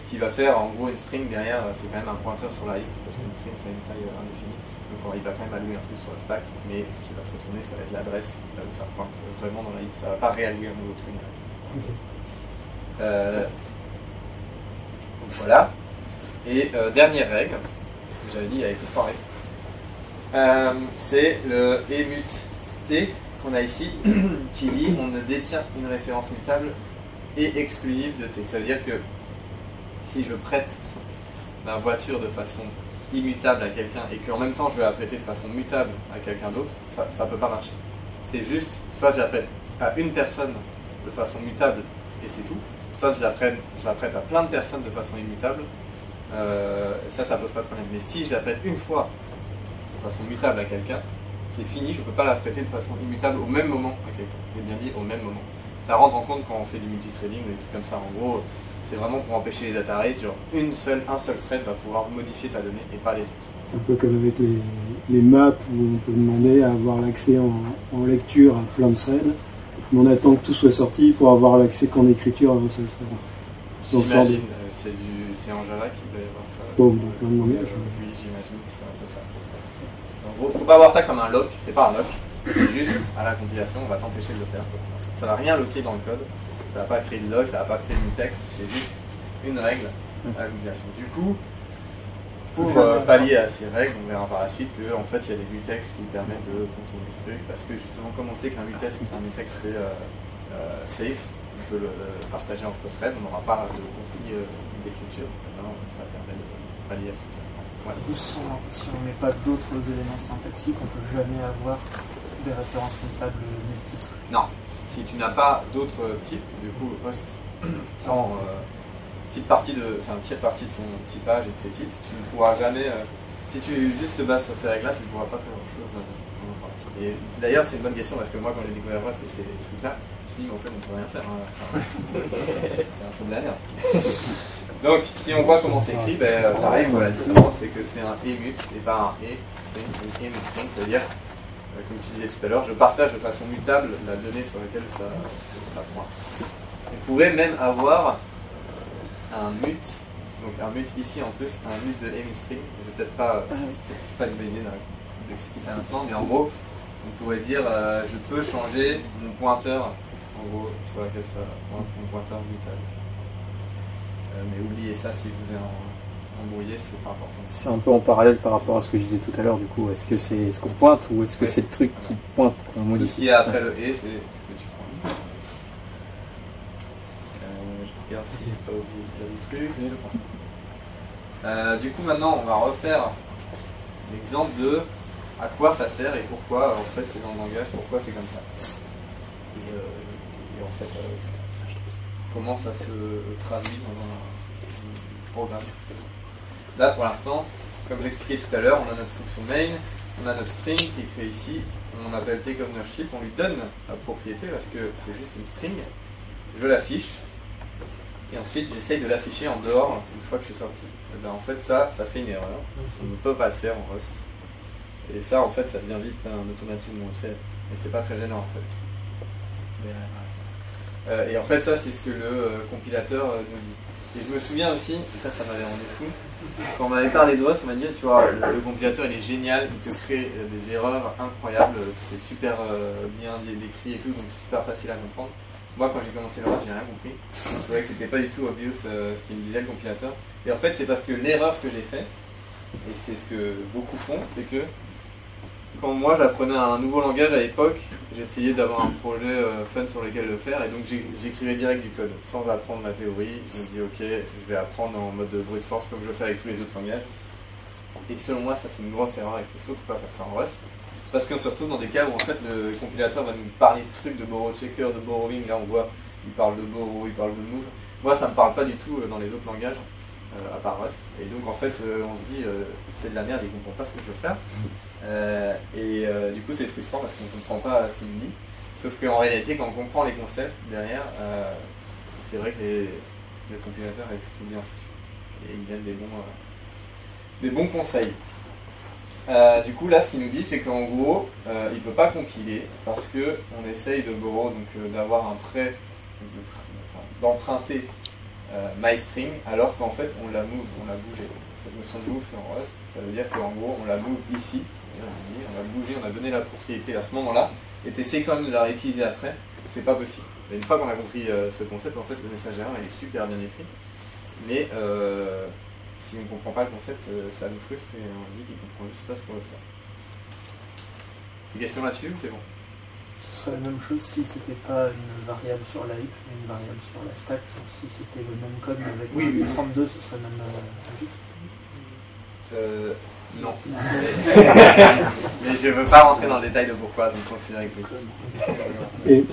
ce qu'il va faire, en gros, une string derrière, c'est quand même un pointeur sur la heap, parce qu'une string, ça a une taille indéfinie. Donc il va quand même allouer un truc sur la stack, mais ce qui va te retourner, ça va être l'adresse, là où ça, enfin, c'est vraiment dans la heap, ça va pas réallouer un nouveau truc. Okay. Donc voilà. Et dernière règle, que j'avais dit avec les 3 règles, c'est le emut-t qu'on a ici, qui dit on ne détient une référence mutable et exclusive de t. Ça veut dire que si je prête ma voiture de façon immutable à quelqu'un et qu'en même temps je vais la prêter de façon mutable à quelqu'un d'autre, ça ne peut pas marcher. C'est juste, soit je la prête à une personne de façon mutable et c'est tout, soit je la prête à plein de personnes de façon immutable, ça pose pas de problème. Mais si je la prête une fois de façon mutable à quelqu'un, c'est fini, je ne peux pas la prêter de façon immutable au même moment à quelqu'un. J'ai bien dit au même moment. Ça rentre en compte quand on fait du multithreading ou des trucs comme ça. En gros, c'est vraiment pour empêcher les data race, genre un seul thread va pouvoir modifier ta donnée et pas les autres. C'est un peu comme avec les maps où on peut demander à avoir l'accès en lecture à plein de threads, mais on attend que tout soit sorti pour avoir l'accès qu'en écriture à un seul thread. J'imagine, c'est en Java qu'il doit y avoir ça. Bon, donc plein de langages. Oui, j'imagine que c'est un peu ça. En gros, faut pas voir ça comme un lock, c'est pas un lock, c'est juste à la compilation, on va t'empêcher de le faire. Ça va rien locker dans le code, ça va pas créer de log, ça va pas créer de texte, c'est juste une règle à la compilation. Du coup, pour pallier à ces règles, on verra par la suite qu'en fait il y a des mutex qui permettent de contourner ce truc, parce que justement, comme on sait qu'un mutex c'est safe, on peut le partager entre threads, on n'aura pas de conflit d'écriture. Ça permet de pallier à ce truc-là. Ouais. Du coup, si on ne met pas d'autres éléments syntaxiques, on ne peut jamais avoir des références mutables multiples. Non, si tu n'as pas d'autres types, du coup, host prend tire parti de son typage et de ses types, tu ne pourras jamais. Si tu juste te bases sur ces règles-là, tu ne pourras pas faire autre chose en informatique. Et d'ailleurs, c'est une bonne question parce que moi, quand j'ai découvert Rust et ces trucs-là, je me suis dit, mais en fait, on ne peut rien faire. Hein. C'est un peu de la merde. Donc, si on voit comment c'est écrit, pareil, la différence, c'est que c'est un emut et pas un string. Donc, emut string, ça veut dire, comme tu disais tout à l'heure, je partage de façon mutable la donnée sur laquelle ça pointe. On pourrait même avoir un mut, donc un mut ici en plus, un mut de emut string. Je vais peut-être pas une bonne idée d'expliquer ça maintenant, mais en gros, on pourrait dire je peux changer mon pointeur, en gros, sur laquelle ça pointe, mon pointeur mutable. Mais oubliez ça si vous êtes embrouillé, c'est pas important. C'est un peu en parallèle par rapport à ce que je disais tout à l'heure, du coup. Est-ce que c'est ce qu'on pointe ou est-ce que c'est le truc qui pointe qu'on modifie? Tout ce qu'il y a après le et, c'est ce que tu prends. Je regarde si j'ai pas oublié de faire des trucs. Du coup, maintenant, on va refaire l'exemple de à quoi ça sert et pourquoi, en fait, c'est dans le langage, pourquoi c'est comme ça. Et en fait, comment ça se traduit dans un programme. Là, pour l'instant, comme j'expliquais tout à l'heure, on a notre fonction main, on a notre string qui est créé ici, on appelle takeOwnership, on lui donne la propriété parce que c'est juste une string, je l'affiche, et ensuite j'essaye de l'afficher en dehors une fois que je suis sorti. Et ben, en fait, ça fait une erreur, on ne peut pas le faire en Rust. Et ça, en fait, ça devient vite un automatisme, on le sait, et c'est pas très gênant en fait. Et en fait, ça, c'est ce que le compilateur nous dit. Et je me souviens aussi, et ça m'avait rendu fou, quand on m'avait parlé de Rust, on m'a dit, tu vois, le compilateur, il est génial, il te crée des erreurs incroyables, c'est super bien décrit et tout, donc c'est super facile à comprendre. Moi, quand j'ai commencé le Rust, j'ai rien compris. Je trouvais que c'était pas du tout obvious ce qu'il me disait, le compilateur. Et en fait, c'est parce que l'erreur que j'ai fait, et c'est ce que beaucoup font, c'est que quand moi j'apprenais un nouveau langage à l'époque, j'essayais d'avoir un projet fun sur lequel le faire et donc j'écrivais direct du code sans apprendre la théorie. Je me dis ok, je vais apprendre en mode brute force comme je le fais avec tous les autres langages. Et selon moi, ça c'est une grosse erreur, il faut surtout pas faire ça en Rust. Parce qu'on se retrouve dans des cas où en fait le compilateur va nous parler de trucs de borrow checker, de borrowing. Là on voit, il parle de borrow, il parle de move. Moi ça me parle pas du tout dans les autres langages. À part Rust, et donc en fait on se dit c'est de la merde, il comprend pas ce que je veux faire, du coup c'est frustrant parce qu'on comprend pas ce qu'il me dit, sauf qu'en réalité quand on comprend les concepts derrière, c'est vrai que le compilateur est plutôt bien foutu et il donne des bons conseils. Du coup là ce qu'il nous dit c'est qu'en gros il peut pas compiler parce que on essaye de borrow, donc d'avoir un prêt, d'emprunter MyString, alors qu'en fait on l'a bougé. Cette notion de move en Rust, ça veut dire qu'en gros on la move ici, on l'a bougé, on a donné la propriété à ce moment-là, et tu essaies quand même de la réutiliser après, c'est pas possible. Et une fois qu'on a compris ce concept, en fait le message erreur est super bien écrit, mais si on ne comprend pas le concept, ça nous frustre et on dit qu'il comprend juste pas ce qu'on veut faire. Des questions là-dessus ou c'est bon? Ce serait la même chose si c'était pas une variable sur la heap, mais une variable sur la stack. Si c'était le même code mais avec oui. 32, ce serait même non. Mais je veux pas rentrer dans le détail de pourquoi, donc considérez que Et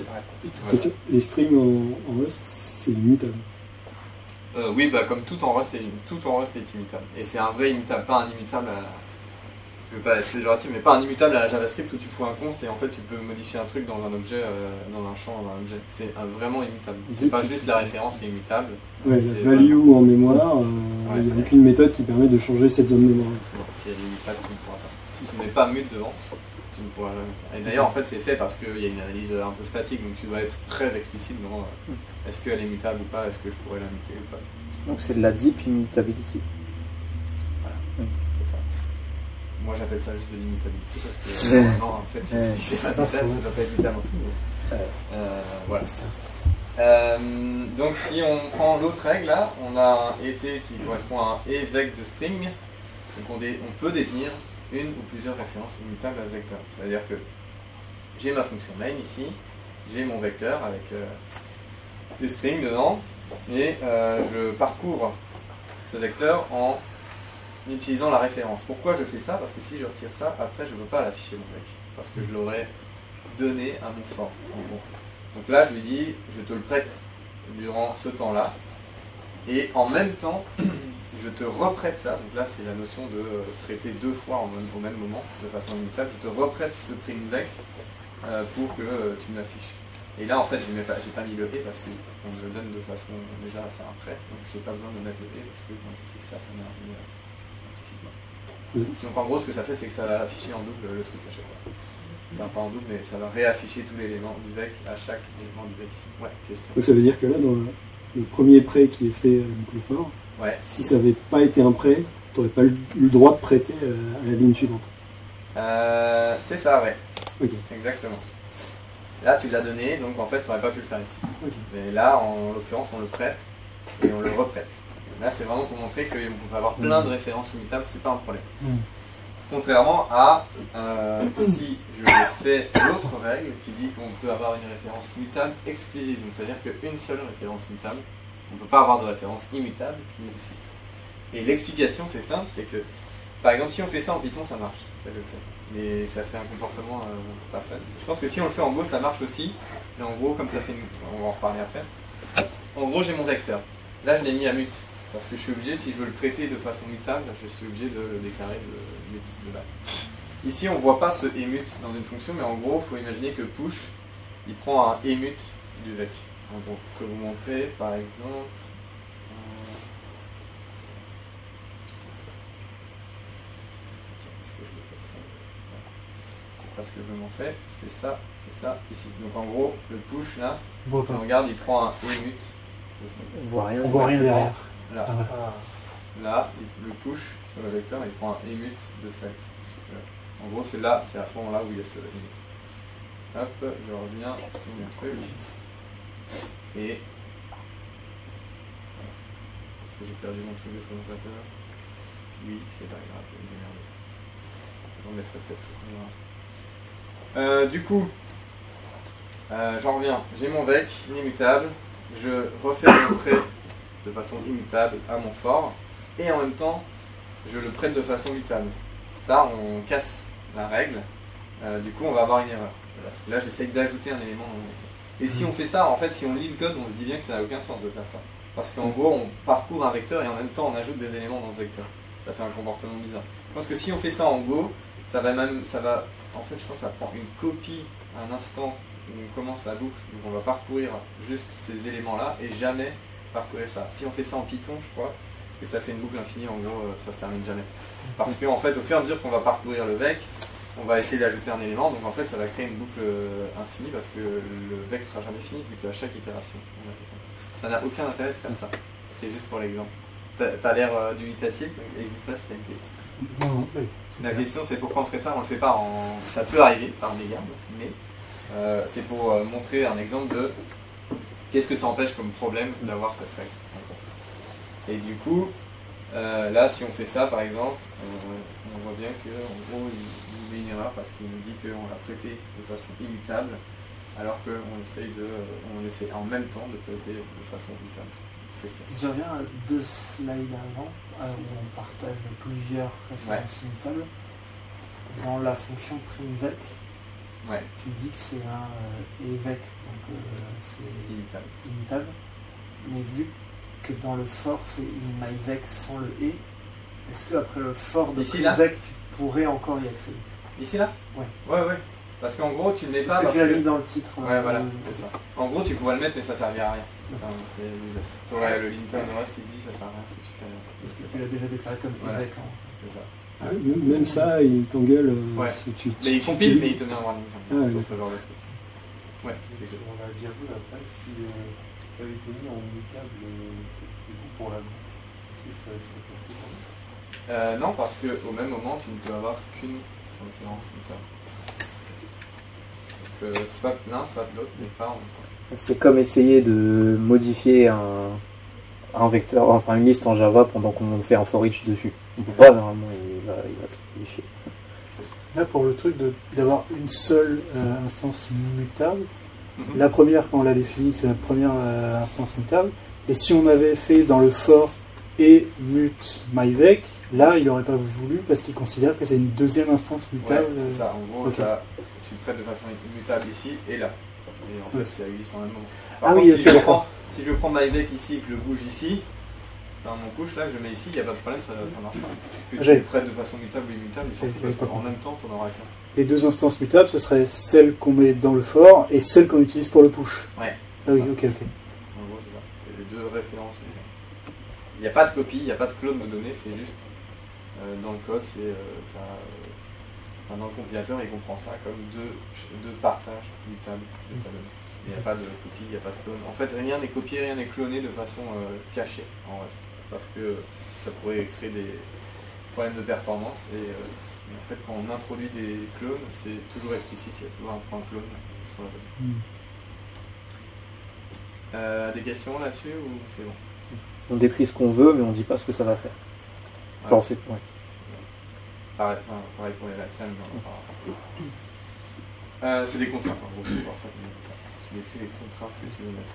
les strings en Rust, c'est immutable. Oui, bah comme tout en Rust est immutable. Et c'est un vrai immutable, pas un immutable être péjoratif, mais pas un immutable à la JavaScript où tu fous un const et en fait tu peux modifier un truc dans un objet, dans un champ, dans un objet. C'est vraiment immutable. C'est pas juste la référence qui est immutable. Ouais, la value en mémoire, il n'y a aucune méthode qui permet de changer cette zone mémoire. Si elle est immutable, tu ne pourras pas. Si tu ne mets pas mute devant, tu ne pourras jamais faire. Et d'ailleurs, en fait, c'est fait parce qu'il y a une analyse un peu statique, donc tu dois être très explicite dans est-ce qu'elle est mutable ou pas, est-ce que je pourrais la muter ou pas. Donc c'est de la deep immutability. Voilà, c'est ça. Moi j'appelle ça juste de l'immutabilité parce que vraiment en fait c'est pas immutable, ça doit pas être immutable en tout. Voilà. Ça se tient. Donc si on prend l'autre règle là, on a un ET qui correspond à un évec de string. Donc on peut définir une ou plusieurs références immutables à ce vecteur. C'est-à-dire que j'ai ma fonction main ici, j'ai mon vecteur avec des strings dedans, et je parcours ce vecteur en utilisant la référence. Pourquoi je fais ça? Parce que si je retire ça, après je ne peux pas l'afficher mon vec, parce que je l'aurais donné à mon for. Donc là je lui dis, je te le prête durant ce temps-là, et en même temps, je te reprête ça. Donc là c'est la notion de traiter deux fois au même moment, de façon immutable. Je te reprête ce prime vec pour que tu me l'affiches. Et là en fait j'ai pas mis le et parce qu'on me le donne de façon, déjà c'est un prêt, donc j'ai pas besoin de mettre le et parce que quand j'utilise ça, ça m'est arrivé implicitement. Donc en gros ce que ça fait c'est que ça va afficher en double le truc à chaque fois. Enfin pas en double mais ça va réafficher tous les éléments du vec à chaque élément du vec. Ouais, question. Donc ça veut dire que là dans le premier prêt qui est fait avec le for, ouais. Si ça n'avait pas été un prêt, tu n'aurais pas eu le droit de prêter à la ligne suivante. C'est ça, ouais. Ok. Exactement. Là, tu l'as donné, donc en fait, tu n'aurais pas pu le faire ici. Okay. Mais là, en l'occurrence, on le prête et on le reprête. Là, c'est vraiment pour montrer qu'on peut avoir plein de références immutables, c'est pas un problème. Contrairement à si je fais l'autre règle qui dit qu'on peut avoir une référence mutable exclusive. Donc, c'est-à-dire qu'une seule référence mutable, on ne peut pas avoir de référence immutable qui existe. Et l'explication, c'est simple, c'est que, par exemple, si on fait ça en Python, ça marche. Ça, je le sais. Mais ça fait un comportement pas fun. Je pense que si on le fait en Go, ça marche aussi. Mais en gros, comme ça fait on va en reparler après. En gros, j'ai mon vecteur. Là, je l'ai mis à mute. Parce que je suis obligé, si je veux le prêter de façon mutable, je suis obligé de le déclarer de mute de base. Ici, on ne voit pas ce emute dans une fonction, mais en gros, il faut imaginer que push, il prend un emute du vec. En gros, je peux vous montrer, par exemple. Parce que je veux montrer, c'est ça, ici. Donc en gros, le push là, si on regarde, il prend un emute. On voit rien. On voit rien derrière. Là, Ah ouais. là, le push sur le vecteur, il prend un emute de self. En gros, c'est là, c'est à ce moment-là où il y a ce emute. Hop, je reviens sur mon truc. Et est-ce que j'ai perdu mon truc de présentateur? Oui, c'est pas grave, je vais me démerder ça. On mettrait peut-être. Du coup, j'en reviens. J'ai mon vec immutable. Je refais mon prêt de façon immutable à mon for. Et en même temps, je le prête de façon mutable. Ça, on casse la règle. Du coup, on va avoir une erreur. Parce que là, j'essaye d'ajouter un élément dans mon vecteur. Et si on fait ça, en fait, si on lit le code, on se dit bien que ça n'a aucun sens de faire ça. Parce qu'en gros, on parcourt un vecteur et en même temps, on ajoute des éléments dans ce vecteur. Ça fait un comportement bizarre. Je pense que si on fait ça en Go, ça va, en fait, je pense que ça prend une copie à un instant où on commence la boucle. Donc, on va parcourir juste ces éléments-là et jamais parcourir ça. Si on fait ça en Python, je crois que ça fait une boucle infinie. En gros, ça se termine jamais. Parce qu'en fait, au fur et à mesure qu'on va parcourir le vec, on va essayer d'ajouter un élément. Donc, en fait, ça va créer une boucle infinie parce que le vec sera jamais fini vu qu'à chaque itération, on va faire ça. Ça n'a aucun intérêt de faire ça. C'est juste pour l'exemple. T'as l'air dubitatif, donc n'hésite pas si t'as une question. Non, La question c'est pourquoi on ferait ça, on le fait pas en... Ça peut arriver par mégarde, mais c'est pour montrer un exemple de qu'est-ce que ça empêche comme problème d'avoir cette règle. Et du coup, là si on fait ça par exemple, on voit bien qu'en gros il met une erreur parce qu'il nous dit qu'on l'a prêté de façon immutable alors qu'on essaie en même temps de prêter de façon immutable. Je reviens à 2 slides avant, où on partage plusieurs références immutables. Dans la fonction primevec, tu dis que c'est un évec, donc c'est immutable. Mais vu que dans le for c'est myvec sans le et, Est-ce qu'après le fort de Ici, là Privec, tu pourrais encore y accéder? Ici là? Ouais. Ouais. Parce qu'en gros, tu ne mets pas. Parce que tu l'as mis dans le titre. Ouais, voilà, c'est ça. En gros, tu pourrais le mettre, mais ça servira à rien. Enfin, tu aurais le Lincoln Rust qui te dit ça sert à rien ce que tu fais. Parce que tu l'as déjà déclaré comme Privec. C'est ça. Ah, même ça, il t'engueule. Si tu, mais il compile, mais il te met en warning. Ce genre de truc. Ouais. On a déjà vu après si ça avait été mis en mutable du coup pour la. Est-ce que ça serait possible? Non, parce qu'au même moment, tu ne peux avoir qu'une référence mutable. Donc, soit l'un, soit l'autre, mais pas en même temps. C'est comme essayer de modifier un vecteur, enfin une liste en Java pendant qu'on fait un for each dessus. On peut pas, normalement, il va te chier. Là, pour le truc d'avoir une seule instance mutable, la première, quand on l'a définie, c'est la première instance mutable. Et si on avait fait dans le for et mute myvec, là, il n'aurait pas voulu parce qu'il considère que c'est une deuxième instance mutable. Ouais, c'est ça. En gros, tu le traites de façon mutable ici et là. Et en fait, ça existe en même moment. Par contre, si je prends myvec ici et que je le bouge ici, dans mon push là, que je mets ici, il n'y a pas de problème, ça marche pas. Que tu le traites de façon mutable ou immutable, parce qu'en même temps, tu en auras qu'un. Les deux instances mutables, ce serait celle qu'on met dans le for et celle qu'on utilise pour le push. Ouais. Ah oui, ok. En gros, c'est ça. C'est les deux références. Il n'y a pas de copie, il n'y a pas de clone de données, c'est juste dans le code, dans le compilateur, il comprend ça comme deux partages mutables de ta donnée. Il n'y a pas de copie, il n'y a pas de clone. En fait, rien n'est copié, rien n'est cloné de façon cachée en Rust. Parce que ça pourrait créer des problèmes de performance. Et en fait, quand on introduit des clones, c'est toujours explicite, il y a toujours un point clone sur la donnée. Des questions là-dessus ou c'est bon? On décrit ce qu'on veut, mais on ne dit pas ce que ça va faire. Enfin, ouais. Pareil pour les lifetimes. C'est des contraintes, en gros, c'est pour ça que tu décris les contraintes que tu veux mettre.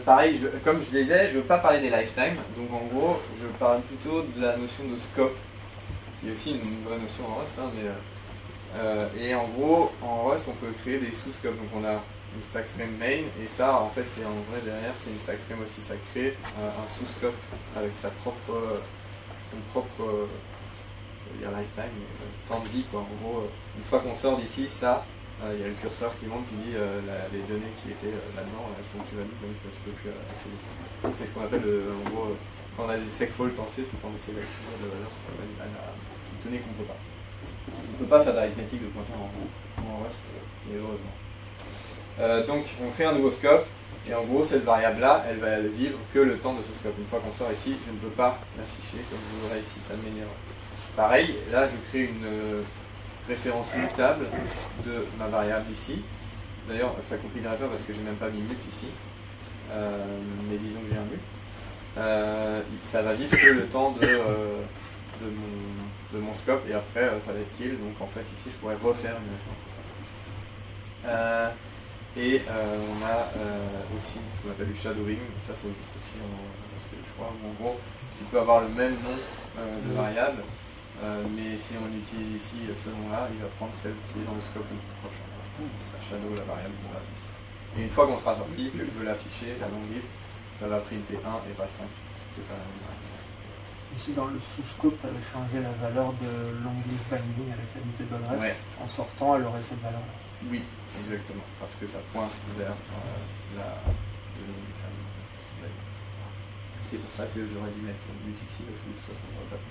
Pareil, comme je disais, je ne veux pas parler des lifetimes, donc en gros, je parle plutôt de la notion de scope, qui est aussi une vraie notion en Rust, et en gros, en Rust, on peut créer des sous-scopes, donc on a une stack frame main, et ça, en fait, c'est en vrai derrière, c'est une stack frame aussi, ça crée un sous-scope avec son propre lifetime, temps de vie, quoi. En gros, une fois qu'on sort d'ici, ça, il y a le curseur qui monte, qui dit les données qui étaient là-dedans, elles sont plus valides, donc tu peux plus accéder. C'est ce qu'on appelle, en gros, quand on a des segfaults en C, c'est quand on essaie d'activer la valeur à la donnée qu'on ne peut pas. On ne peut pas faire d'arithmétique de pointeur en Rust, et heureusement. Donc on crée un nouveau scope, et en gros cette variable-là, elle va vivre que le temps de ce scope. Une fois qu'on sort ici, je ne peux pas l'afficher comme vous l'aurez ici, ça m'énerve. Pareil, là je crée une référence mutable de ma variable ici. D'ailleurs, ça ne compilerait pas parce que j'ai même pas mis mute ici, mais disons que j'ai un mute. Ça va vivre que le temps de mon scope, et après ça va être kill, donc en fait ici je pourrais refaire une référence. On a aussi ce qu'on appelle du shadowing, ça existe aussi je crois, où en gros tu peux avoir le même nom de variable, mais si on utilise ici ce nom-là, il va prendre celle qui est dans le scope prochain. Ça shadow la variable qu'on a ici. Et une fois qu'on sera sorti, que je veux l'afficher, la long list, ça va printer 1 et pas 5. C'est pas la même variable. Ici dans le sous-scope, tu avais changé la valeur de long list binding avec la mutable ref. Ouais. En sortant, elle aurait cette valeur. Oui, exactement, parce que ça pointe vers la donnée mutable. C'est pour ça que j'aurais dû mettre but ici, parce que de toute façon, ça va pas.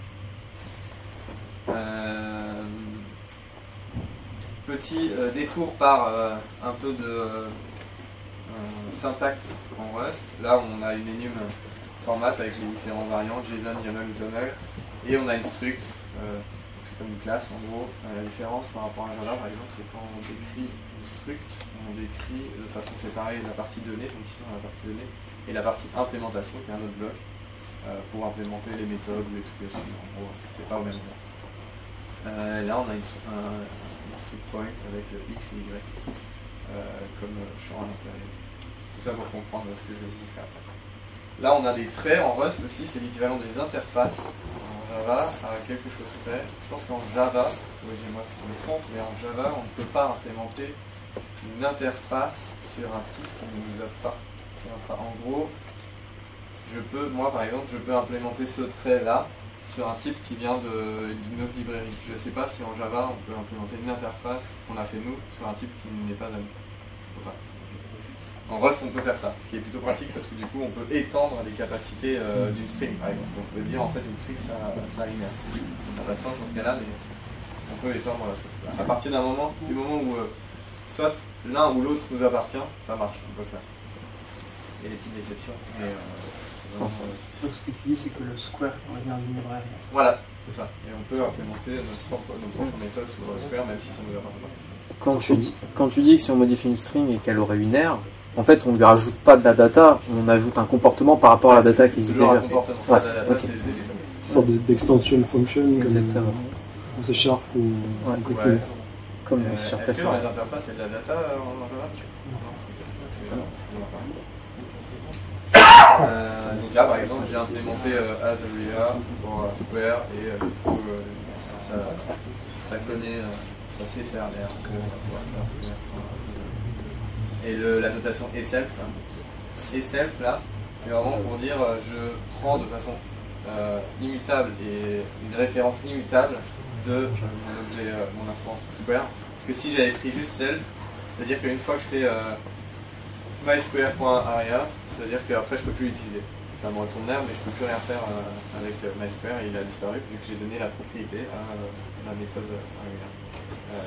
Petit détour par un peu de syntaxe en Rust. Là, on a une enum format avec les différents variantes, JSON, YAML ou TOML, et on a une struct. C'est comme une classe en gros. La différence par rapport à Java par exemple, c'est quand on décrit une struct, on décrit de façon séparée la partie donnée, donc ici on a la partie donnée, et la partie implémentation qui est un autre bloc pour implémenter les méthodes ou les trucs dessus. En gros, c'est pas au même moment. Là on a une struct point avec X et Y comme champ à l'intérieur. Tout ça pour comprendre ce que je vais vous faire après. Là on a des traits en Rust aussi, c'est l'équivalent des interfaces. Java à quelque chose près. Je pense qu'en Java, corrigez-moi si je me trompe, mais en Java, on ne peut pas implémenter une interface sur un type qui ne nous appartient pas. En gros, moi par exemple, je peux implémenter ce trait-là sur un type qui vient d'une autre librairie. Je ne sais pas si en Java, on peut implémenter une interface qu'on a fait nous sur un type qui n'est pas à nous. En Rust, on peut faire ça, ce qui est plutôt pratique parce que du coup, on peut étendre les capacités d'une string, par exemple. On peut dire en fait une string, ça a une aire. Ça n'a pas de sens dans ce cas-là, mais on peut étendre ça. À partir du moment où soit l'un ou l'autre nous appartient, ça marche, on peut le faire. Il y a des petites exceptions, mais ce que tu dis, c'est que le square vient d'une librairie. Voilà, c'est ça. Et on peut implémenter notre propre méthode sur square, même si ça ne nous appartient pas. Quand tu dis que si on modifie une string et qu'elle aurait une aire, en fait on ne lui rajoute pas de la data, on ajoute un comportement par rapport à la data qui existe déjà. Un comportement. Ouais, la data, okay. Une sorte d'extension function Exactement. Comme C# ou Comme Est-ce que dans les interfaces il y a de la data en Java? Donc là par exemple j'ai implémenté AsArea pour Square et ça connaît, ça sait faire l'air. Et la notation eSelf là, c'est vraiment pour dire je prends de façon immutable et une référence immutable de mon objet, mon instance Square. Parce que si j'avais pris juste self, c'est-à-dire qu'une fois que je fais mysquare.area, c'est-à-dire qu'après je peux plus l'utiliser. Ça me retourne l'air, mais je peux plus rien faire avec mysquare, il a disparu vu que j'ai donné la propriété à la méthode area.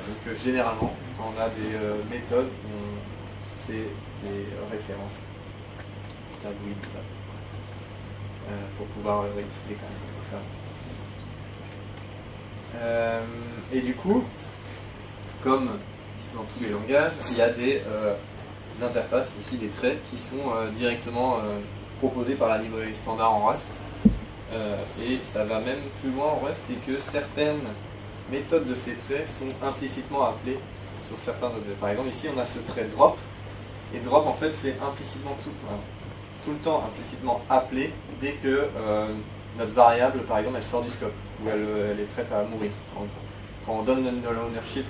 Donc généralement, quand on a des méthodes, on fait des références pour pouvoir réutiliser quand même. Et du coup, comme dans tous les langages, il y a des interfaces, ici des traits, qui sont directement proposés par la librairie standard en Rust. Et ça va même plus loin en Rust, c'est que certaines méthodes de ces traits sont implicitement appelées sur certains objets. Par exemple, ici on a ce trait drop, et drop en fait c'est implicitement tout le temps implicitement appelé dès que notre variable, par exemple, elle sort du scope, ou elle est prête à mourir. Quand on donne l'ownership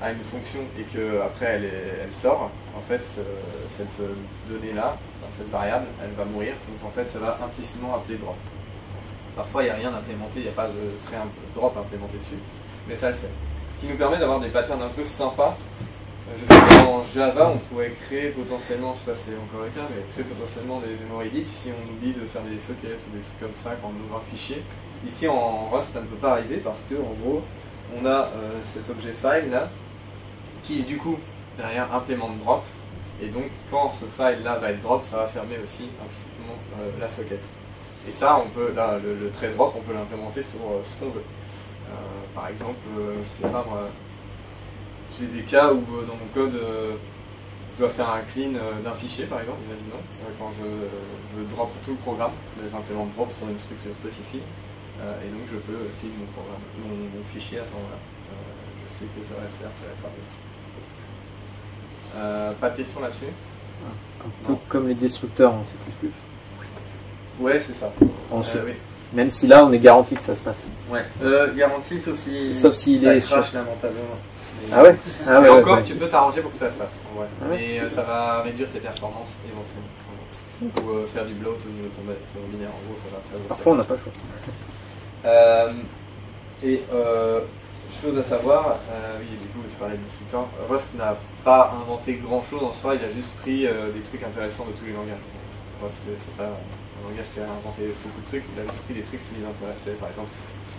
à une fonction et qu'après elle sort, en fait cette donnée-là, cette variable, elle va mourir, donc en fait ça va implicitement appeler drop. Parfois il n'y a rien implémenté, il n'y a pas de trait drop implémenté dessus, mais ça le fait. Ce qui nous permet d'avoir des patterns un peu sympas. Je sais qu'en Java on pourrait créer potentiellement, je ne sais pas si c'est encore le cas, mais créer potentiellement des memory leaks si on oublie de faire des sockets ou des trucs comme ça quand on ouvre un fichier. Ici en Rust ça ne peut pas arriver parce que en gros on a cet objet file là qui du coup derrière implémente drop, et donc quand ce file là va être drop, ça va fermer aussi implicitement la socket. Et ça on peut, là le trait drop on peut l'implémenter sur ce qu'on veut. Par exemple, je sais pas moi, j'ai des cas où dans mon code je dois faire un clean d'un fichier par exemple, imaginons, quand je drop tout le programme, j'implémente drop sur une structure spécifique, et donc je peux clean mon programme, mon fichier à ce moment-là. Je sais que ça va le faire, ça va faire bien. Pas de questions là-dessus? Un peu comme les destructeurs en C++. Ouais, c'est ça. Oui. Même si là on est garanti que ça se passe. Ouais, garanti sauf s'il ça est crache lamentablement. Ah ouais, mais encore, tu peux t'arranger pour que ça se fasse. Ouais. Mais ça va réduire tes performances éventuellement. Ou faire du bloat au niveau de ton binaire. En gros, ça va faire. Parfois on n'a pas le choix. Chose à savoir, oui, du coup, tu parlais de destructeur. Rust n'a pas inventé grand chose en soi, il a juste pris des trucs intéressants de tous les langages. Rust, c'est pas un langage qui a inventé beaucoup de trucs, il a juste pris des trucs qui les intéressaient. Par exemple,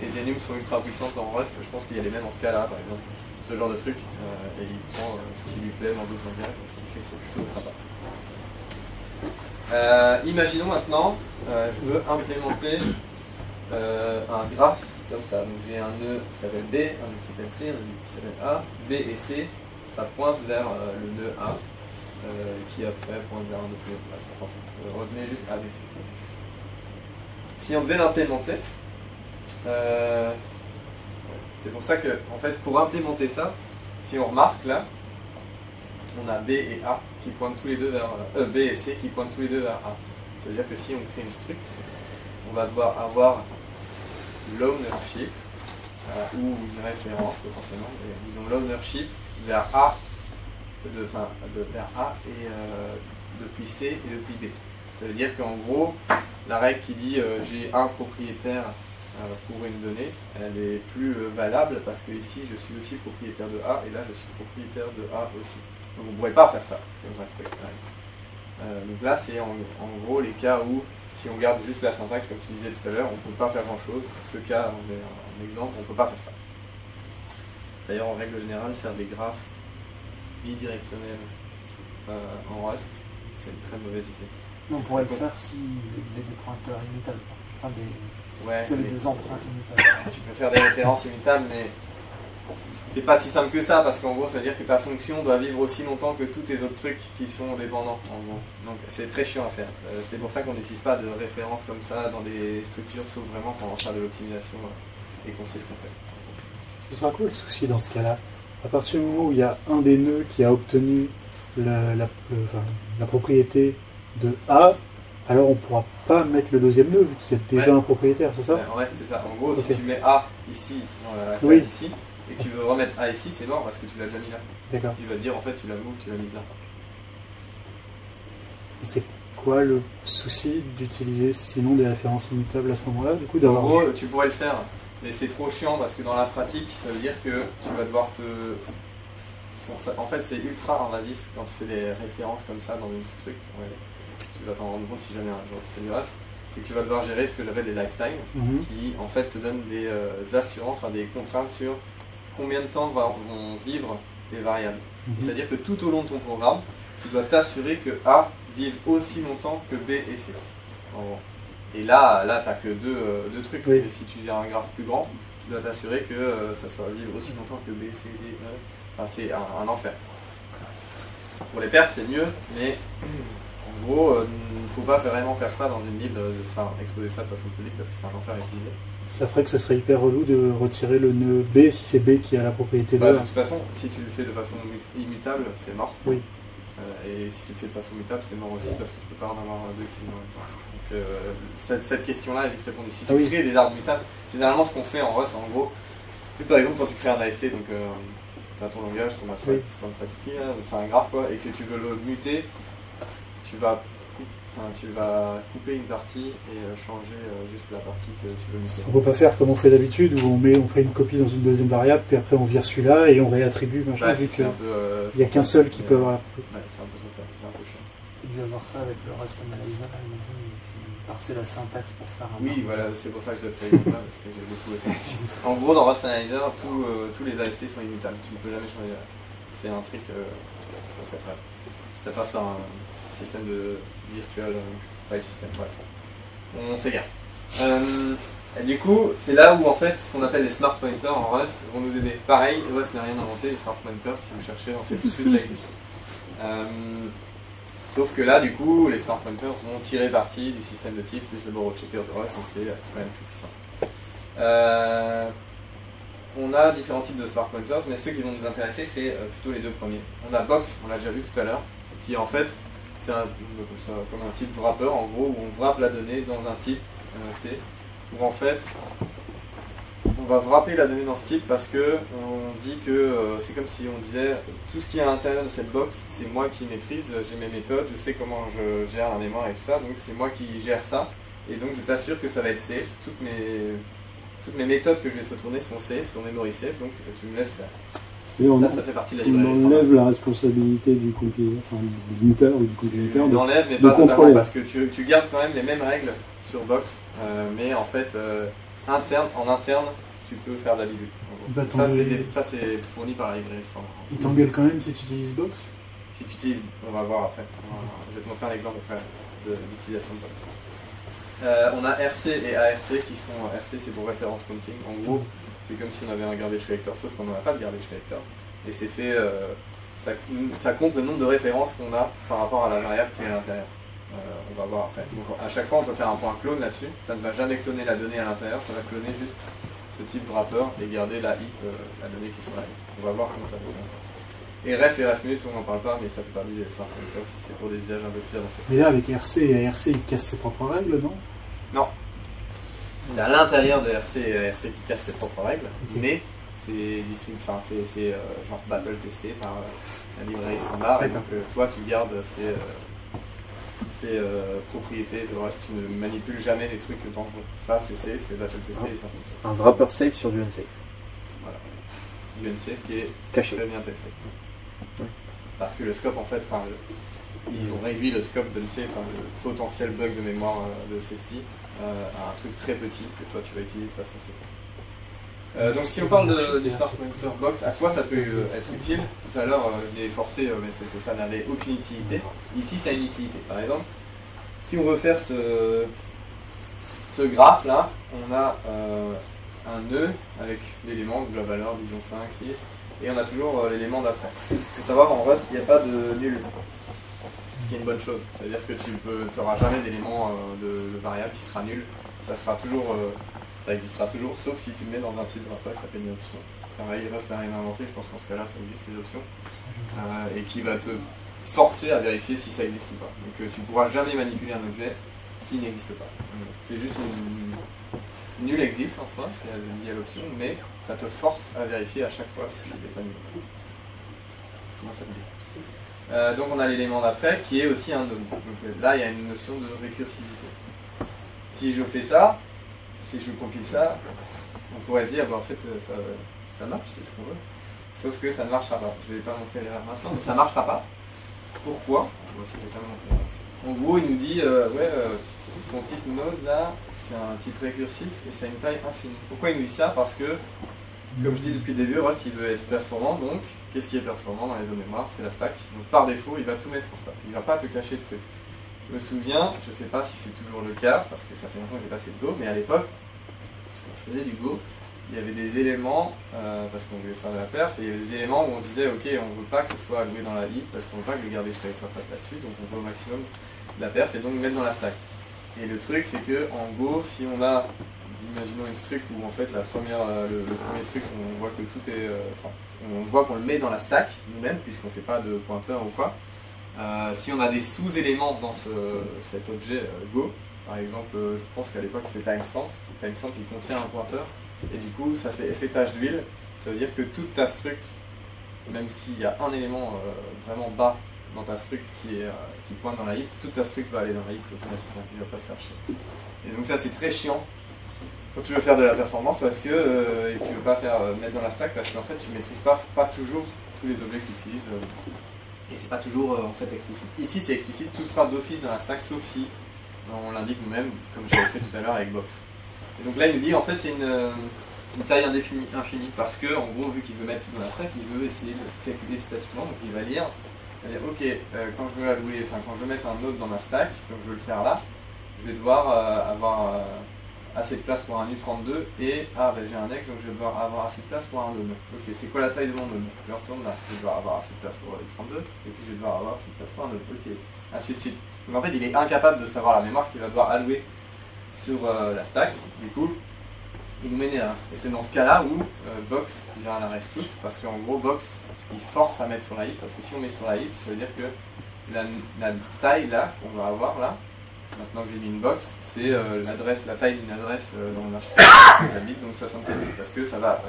les enums sont ultra puissantes en Rust, je pense qu'il y a les mêmes en Scala, par exemple. Ce genre de truc, et il prend ce qui lui plaît dans d'autres langages, ce qui fait que c'est plutôt sympa. Imaginons maintenant, je veux implémenter un graphe comme ça. Donc j'ai un nœud qui s'appelle B, un nœud qui s'appelle C, un nœud qui s'appelle A. B et C, ça pointe vers le nœud A, qui après pointe vers un autre nœud. Retenez juste A, B, C. Si on devait l'implémenter, c'est pour ça que, en fait, pour implémenter ça, si on remarque là, on a B et A qui pointent tous les deux vers B et C qui pointent tous les deux vers A. C'est-à-dire que si on crée une struct, on va devoir avoir l'ownership ou une référence potentiellement, disons l'ownership vers A, vers A et depuis C et depuis B. Ça veut dire qu'en gros, la règle qui dit j'ai un propriétaire pour une donnée, elle est plus valable parce que ici je suis aussi propriétaire de A et là je suis propriétaire de A aussi. Donc on ne pourrait pas faire ça si on respecte la règle. Donc là c'est en gros les cas où si on garde juste la syntaxe comme tu disais tout à l'heure, on ne peut pas faire grand chose. Ce cas on est un exemple, on ne peut pas faire ça. D'ailleurs en règle générale faire des graphes bidirectionnels en Rust c'est une très mauvaise idée. On pourrait le faire si des pointeurs immutables. Enfin, des empreintes immutables. Tu peux faire des références immutables, mais c'est pas si simple que ça, parce qu'en gros, ça veut dire que ta fonction doit vivre aussi longtemps que tous tes autres trucs qui sont dépendants, en gros. Donc c'est très chiant à faire. C'est pour ça qu'on n'utilise pas de références comme ça dans des structures, sauf vraiment quand on va faire de l'optimisation et qu'on sait ce qu'on fait. Ce sera quoi le souci dans ce cas-là? À partir du moment où il y a un des nœuds qui a obtenu la propriété de A, alors on ne pourra pas mettre le deuxième nœud vu qu'il y a déjà un propriétaire, c'est ça? Ouais, c'est ça. En gros, si tu mets A ici, dans la classe ici, et que tu veux remettre A ici, c'est mort parce que tu l'as déjà mis là. D'accord. Il va te dire en fait tu l'as move, tu l'as mis là. C'est quoi le souci d'utiliser sinon des références immutables à ce moment-là, du coup d'avoir... En gros, tu pourrais le faire, mais c'est trop chiant parce que dans la pratique, ça veut dire que tu vas devoir en fait, c'est ultra invasif quand tu fais des références comme ça dans une struct. Tu vas t'en rendre compte si jamais un jour tu fais du Rust. C'est que tu vas devoir gérer ce que j'appelle les lifetime, qui en fait te donnent des assurances, des contraintes sur combien de temps vont vivre tes variables. C'est-à-dire que tout au long de ton programme, tu dois t'assurer que A vive aussi longtemps que B et C. En gros. Et là tu n'as que deux trucs. Et si tu as un graphe plus grand, tu dois t'assurer que ça soit vivre aussi longtemps que B, C, D, E. Enfin, c'est un enfer. Pour les perfs, c'est mieux, mais en gros, il ne faut pas vraiment faire ça dans une lib, exposer ça de façon publique parce que c'est un enfer à utiliser. Ça ferait que ce serait hyper relou de retirer le nœud B si c'est B qui a la propriété de A. De toute façon, si tu le fais de façon immutable, c'est mort. Oui. Et si tu le fais de façon mutable, c'est mort aussi parce que tu ne peux pas en avoir deux qui vivent en même temps. Donc cette question-là est vite répondue. Si tu crées des arbres mutables, généralement ce qu'on fait en Rust, en gros, par exemple quand tu crées un AST, donc tu as ton langage, ton syntaxe, c'est un graphe quoi, et que tu veux le muter, tu vas couper une partie et changer juste la partie que tu veux muter. On ne peut pas faire comme on fait d'habitude, où on fait une copie dans une deuxième variable, puis après on vire celui-là et on réattribue, machin, vu qu'il n'y a qu'un seul qui peut avoir la propriété. Ouais, c'est un peu ça, c'est un peu chiant. Tu dois voir ça avec le Rust Analyzer, parser la syntaxe pour faire un... Oui, voilà, c'est pour ça que je dois te dire là, parce que j'ai beaucoup essayé. En gros, dans Rust Analyzer, tous les AST sont immutables, tu ne peux jamais changer. C'est un trick, en fait, bref. Ça passe par un système de virtual file system, bref. On s'égare. Et du coup, c'est là où en fait, ce qu'on appelle les smart pointers en Rust vont nous aider. Pareil, Rust n'a rien inventé, les smart pointers, si vous cherchez, on sait tout de suite, ça existe. Sauf que là, du coup, les smart pointers vont tirer parti du système de type plus le borrow checker de Rust, donc c'est quand même plus puissant. On a différents types de smart pointers, mais ceux qui vont nous intéresser, c'est plutôt les deux premiers. On a box, on l'a déjà vu tout à l'heure, qui en fait, c'est comme un type wrapper, en gros, où on wrap la donnée dans un type T, où en fait, on va wrapper la donnée dans ce type parce que on dit que c'est comme si on disait tout ce qui est à l'intérieur de cette box, c'est moi qui maîtrise, j'ai mes méthodes, je sais comment je gère la mémoire et tout ça, donc c'est moi qui gère ça, et donc je t'assure que ça va être safe, toutes mes méthodes que je vais te retourner sont safe, sont memory safe, donc tu me laisses faire. Ça fait partie de la librairie. On enlève la responsabilité du compilateur, enfin du muteur ou du compilateur. On enlève, mais pas totalement, parce que tu gardes quand même les mêmes règles sur box, mais en fait, en interne, tu peux faire de la bidouille. Ça, c'est fourni par la librairie standard. Il t'engueule quand même si tu utilises box? Si tu utilises, on va voir après. Je vais te montrer un exemple après d'utilisation de box. On a RC et ARC qui sont... RC c'est pour reference counting. En gros, c'est comme si on avait un garbage collector, sauf qu'on n'a pas de garbage collector. Et c'est fait... ça compte le nombre de références qu'on a par rapport à la variable qui est à l'intérieur. On va voir après. Donc, à chaque fois, on peut faire un point clone là-dessus. Ça ne va jamais cloner la donnée à l'intérieur, ça va cloner juste ce type wrapper et garder la heap, la donnée qui sont là. On va voir comment ça fonctionne. Et ref et refmute, on n'en parle pas, mais ça fait partie des smart pointers, c'est pour des usages un peu plus avancés. Mais là, avec RC et ARC, il casse ses propres règles, non? Non. C'est à l'intérieur de RC et RC qui casse ses propres règles, mais c'est genre battle testé par la librairie standard, et donc toi tu gardes c'est propriété de Rust, tu ne manipules jamais les trucs dangereux. Ça c'est safe, c'est battle testé et ça fonctionne. Un wrapper safe sur du unsafe. Voilà. Du unsafe qui est caché. Très bien testé. Parce que le scope en fait, ils ont réduit le scope de l'unsafe, le potentiel bug de mémoire de safety à un truc très petit que toi tu vas utiliser de façon safe. Donc si on parle du Smart Monitor Box, à quoi ça peut être utile? Tout à l'heure je l'ai forcé mais ça n'avait aucune utilité. Ici ça a une utilité. Par exemple, si on veut faire ce graphe là, on a un nœud avec l'élément de la valeur, disons 5, 6, et on a toujours l'élément d'après. Il faut savoir en Rust, il n'y a pas de nul. Ce qui est une bonne chose. C'est-à-dire que tu n'auras jamais d'élément de variable qui sera nul. Ça existera toujours, sauf si tu le mets dans un titre après qui s'appelle une option. Pareil, Rust n'a rien inventé, je pense qu'en ce cas-là, ça existe les options. Et qui va te forcer à vérifier si ça existe ou pas. Donc tu ne pourras jamais manipuler un objet s'il n'existe pas. C'est juste nul existe en soi, c'est lié à l'option, mais ça te force à vérifier à chaque fois s'il n'est pas nul. Sinon ça te dit. Donc on a l'élément d'après qui est aussi un node. Donc là il y a une notion de récursivité. Si je fais ça, si je compile ça, on pourrait se dire en fait ça marche, c'est ce qu'on veut. Sauf que ça ne marchera pas. Je ne vais pas montrer l'erreur maintenant, mais ça ne marchera pas. Pourquoi? En gros il nous dit ton type node là c'est un type récursif et ça a une taille infinie. Pourquoi il nous dit ça? Parce que, comme je dis depuis le début, Rust il veut être performant, donc qu'est-ce qui est performant dans les zones mémoire? C'est la stack. Donc par défaut, il va tout mettre en stack. Il ne va pas te cacher de trucs. Je me souviens, je ne sais pas si c'est toujours le cas, parce que ça fait longtemps que je n'ai pas fait de Go, mais à l'époque, quand je faisais du Go, il y avait des éléments, parce qu'on voulait faire de la perf, et il y avait des éléments où on disait ok, on ne veut pas que ce soit alloué dans la heap, parce qu'on ne veut pas que le garder jusqu'à l'interface là-dessus, donc on veut au maximum de la perf et donc mettre dans la stack. Et le truc c'est que en Go, si on a, imaginons une struct où en fait le premier truc on voit que tout est, on voit qu'on le met dans la stack nous-mêmes puisqu'on ne fait pas de pointeur ou quoi. Si on a des sous-éléments dans cet objet Go, par exemple, je pense qu'à l'époque c'était timestamp qui contient un pointeur et du coup ça fait effet tache d'huile. Ça veut dire que toute ta struct, même s'il y a un élément vraiment bas dans ta struct qui pointe dans la heap, toute ta struct va aller dans la heap automatiquement, il ne va pas se faire chier. Et donc ça c'est très chiant quand tu veux faire de la performance parce que et tu ne veux pas mettre dans la stack parce qu'en fait tu ne maîtrises pas toujours tous les objets que tu utilises et c'est pas toujours en fait explicite. Ici c'est explicite, tout sera d'office dans la stack sauf si on l'indique nous-mêmes comme j'avais fait tout à l'heure avec Box. Et donc là il nous dit en fait c'est une taille infinie parce que en gros vu qu'il veut mettre tout dans la stack, il veut essayer de se calculer statiquement, donc il va lire. C'est-à-dire, ok, quand je veux quand je veux mettre un node dans ma stack, donc je veux le faire là, je vais devoir avoir assez de place pour un U32 et j'ai un ex donc je vais devoir avoir assez de place pour un node. Ok, c'est quoi la taille de mon node? Je retourne là, je vais devoir avoir assez de place pour U32 et puis je vais devoir avoir assez de place pour un node. Ok, ainsi de suite. Donc en fait, il est incapable de savoir la mémoire qu'il va devoir allouer sur la stack. Du coup, il nous met là. Et c'est dans ce cas-là où Box vient à la rescousse parce qu'en gros, Box il force à mettre sur la heap parce que si on met sur la heap, ça veut dire que la taille là qu'on va avoir là, maintenant que j'ai mis une box, c'est la taille d'une adresse dans le architecture, donc 64 bits, parce que ça va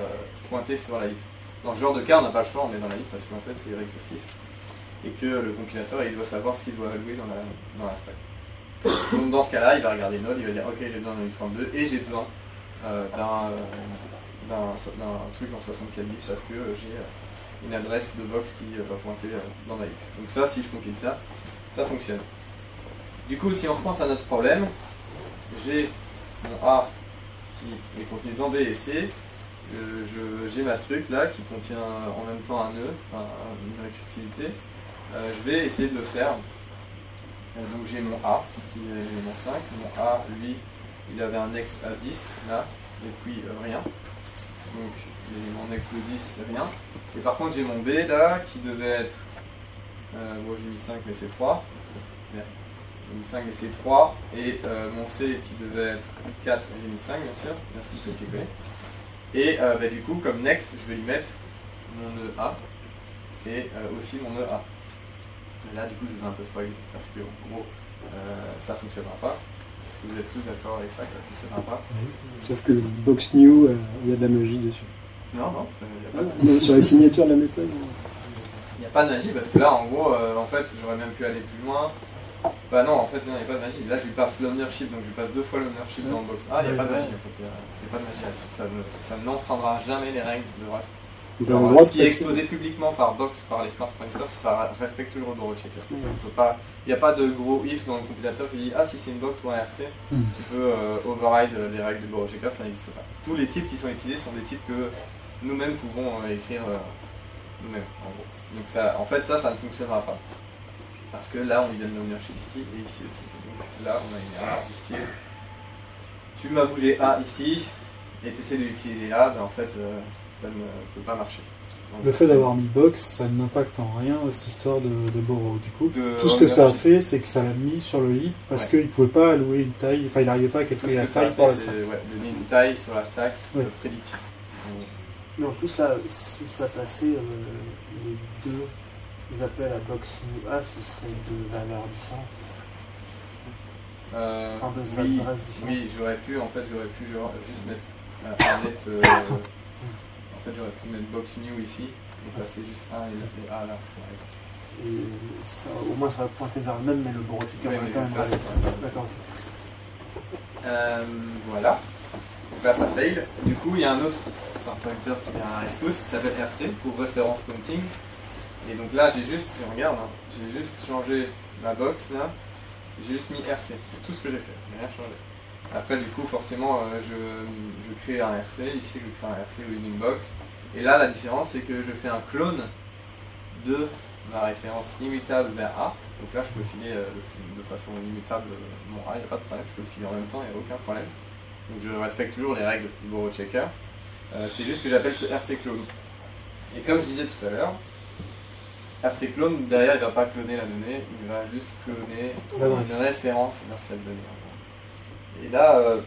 pointer sur la heap. Dans ce genre de cas, on n'a pas le choix, on met dans la heap parce qu'en fait c'est récursif et que le compilateur il doit savoir ce qu'il doit allouer dans la stack. Donc dans ce cas-là, il va regarder Node, il va dire ok, j'ai besoin d'un 32 et j'ai besoin d'un truc en 64 bits parce que j'ai une adresse de box qui va pointer dans la heap. Donc ça, si je compile ça, ça fonctionne. Du coup, si on repense à notre problème, j'ai mon A qui est contenu dans B et C, j'ai ma struct là qui contient en même temps un nœud, une récursivité. Je vais essayer de le faire. Donc j'ai mon A qui est l'élément 5, mon A lui il avait un ex à 10 là, et puis rien. Donc mon ex de 10 rien. Et par contre j'ai mon B là qui devait être, moi j'ai mis 5 mais c'est 3. J'ai mis 5 mais c'est 3. Et mon C qui devait être 4 et j'ai mis 5 bien sûr. Merci ceux qui connaissent. Et du coup comme next je vais lui mettre mon nœud A et aussi mon nœud A. Et là du coup je vous ai un peu spoilé parce que en gros ça ne fonctionnera pas. Est-ce que vous êtes tous d'accord avec ça que ça ne fonctionnera pas? Sauf que le box new, il y a de la magie dessus. Non, il n'y a pas de magie. Sur la signature de la méthode. Il n'y a pas de magie parce que là en gros en fait j'aurais même pu aller plus loin. Bah non, en fait, non, il n'y a pas de magie. Là, je lui passe l'ownership, donc je lui passe 2 fois l'ownership dans le box. Ah, il n'y a pas de magie, en fait. Il n'y a pas de magie là-dessus. Ça n'enfreindra jamais les règles de Rust. Alors, ce qui est exposé publiquement par box, par les smart pointers, ça respecte toujours le borrow checker. Il n'y a pas de gros if dans le compilateur qui dit ah, si c'est une box ou un RC, tu peux override les règles du borrow checker, ça n'existe pas. Tous les types qui sont utilisés sont des types que nous-mêmes pouvons écrire nous-mêmes, en gros. Donc, ça, en fait, ça ne fonctionnera pas. Parce que là, on lui donne l'ownership ici et ici aussi. Donc là, on a une erreur du style tu m'as bougé A ici et tu essaies de l'utiliser là, ben en fait, ça ne peut pas marcher. Donc, le fait d'avoir mis box, ça n'impacte en rien cette histoire de borrow. Du coup, tout ce que ça a fait, c'est que ça l'a mis sur le heap parce qu'il ne pouvait pas allouer une taille, enfin, il n'arrivait pas à calculer la taille pour la stack. Donner une taille sur la stack prédictive. Mais en plus, là, si ça passait les deux appels à box new A, ce serait deux valeurs différentes. Enfin, deux adresses différentes. Oui, j'aurais pu genre, juste mettre en fait, j'aurais pu mettre box new ici et passer juste 1 et A là. Et ça, au moins, ça va pointer vers le même, mais le borrow checker va quand même aller. D'accord. Voilà. Donc là, ça fail. Du coup, il y a un autre smart pointer qui vient à rescousse qui s'appelle RC pour reference counting. Et donc là, j'ai juste, si on regarde, j'ai juste changé ma box là, j'ai juste mis RC, c'est tout ce que j'ai fait, j'ai rien changé. Après, du coup, forcément, je crée un RC, ici je crée un RC ou une box. Et là, la différence, c'est que je fais un clone de ma référence immutable vers A. Donc là, je peux filer de façon immutable mon A, il n'y a pas de problème, je peux le filer en même temps, il n'y a aucun problème. Donc je respecte toujours les règles du borrow checker. C'est juste que j'appelle ce RC clone. Et comme je disais tout à l'heure, RC clone, derrière, il ne va pas cloner la donnée, il va juste cloner une référence vers cette donnée. Et là,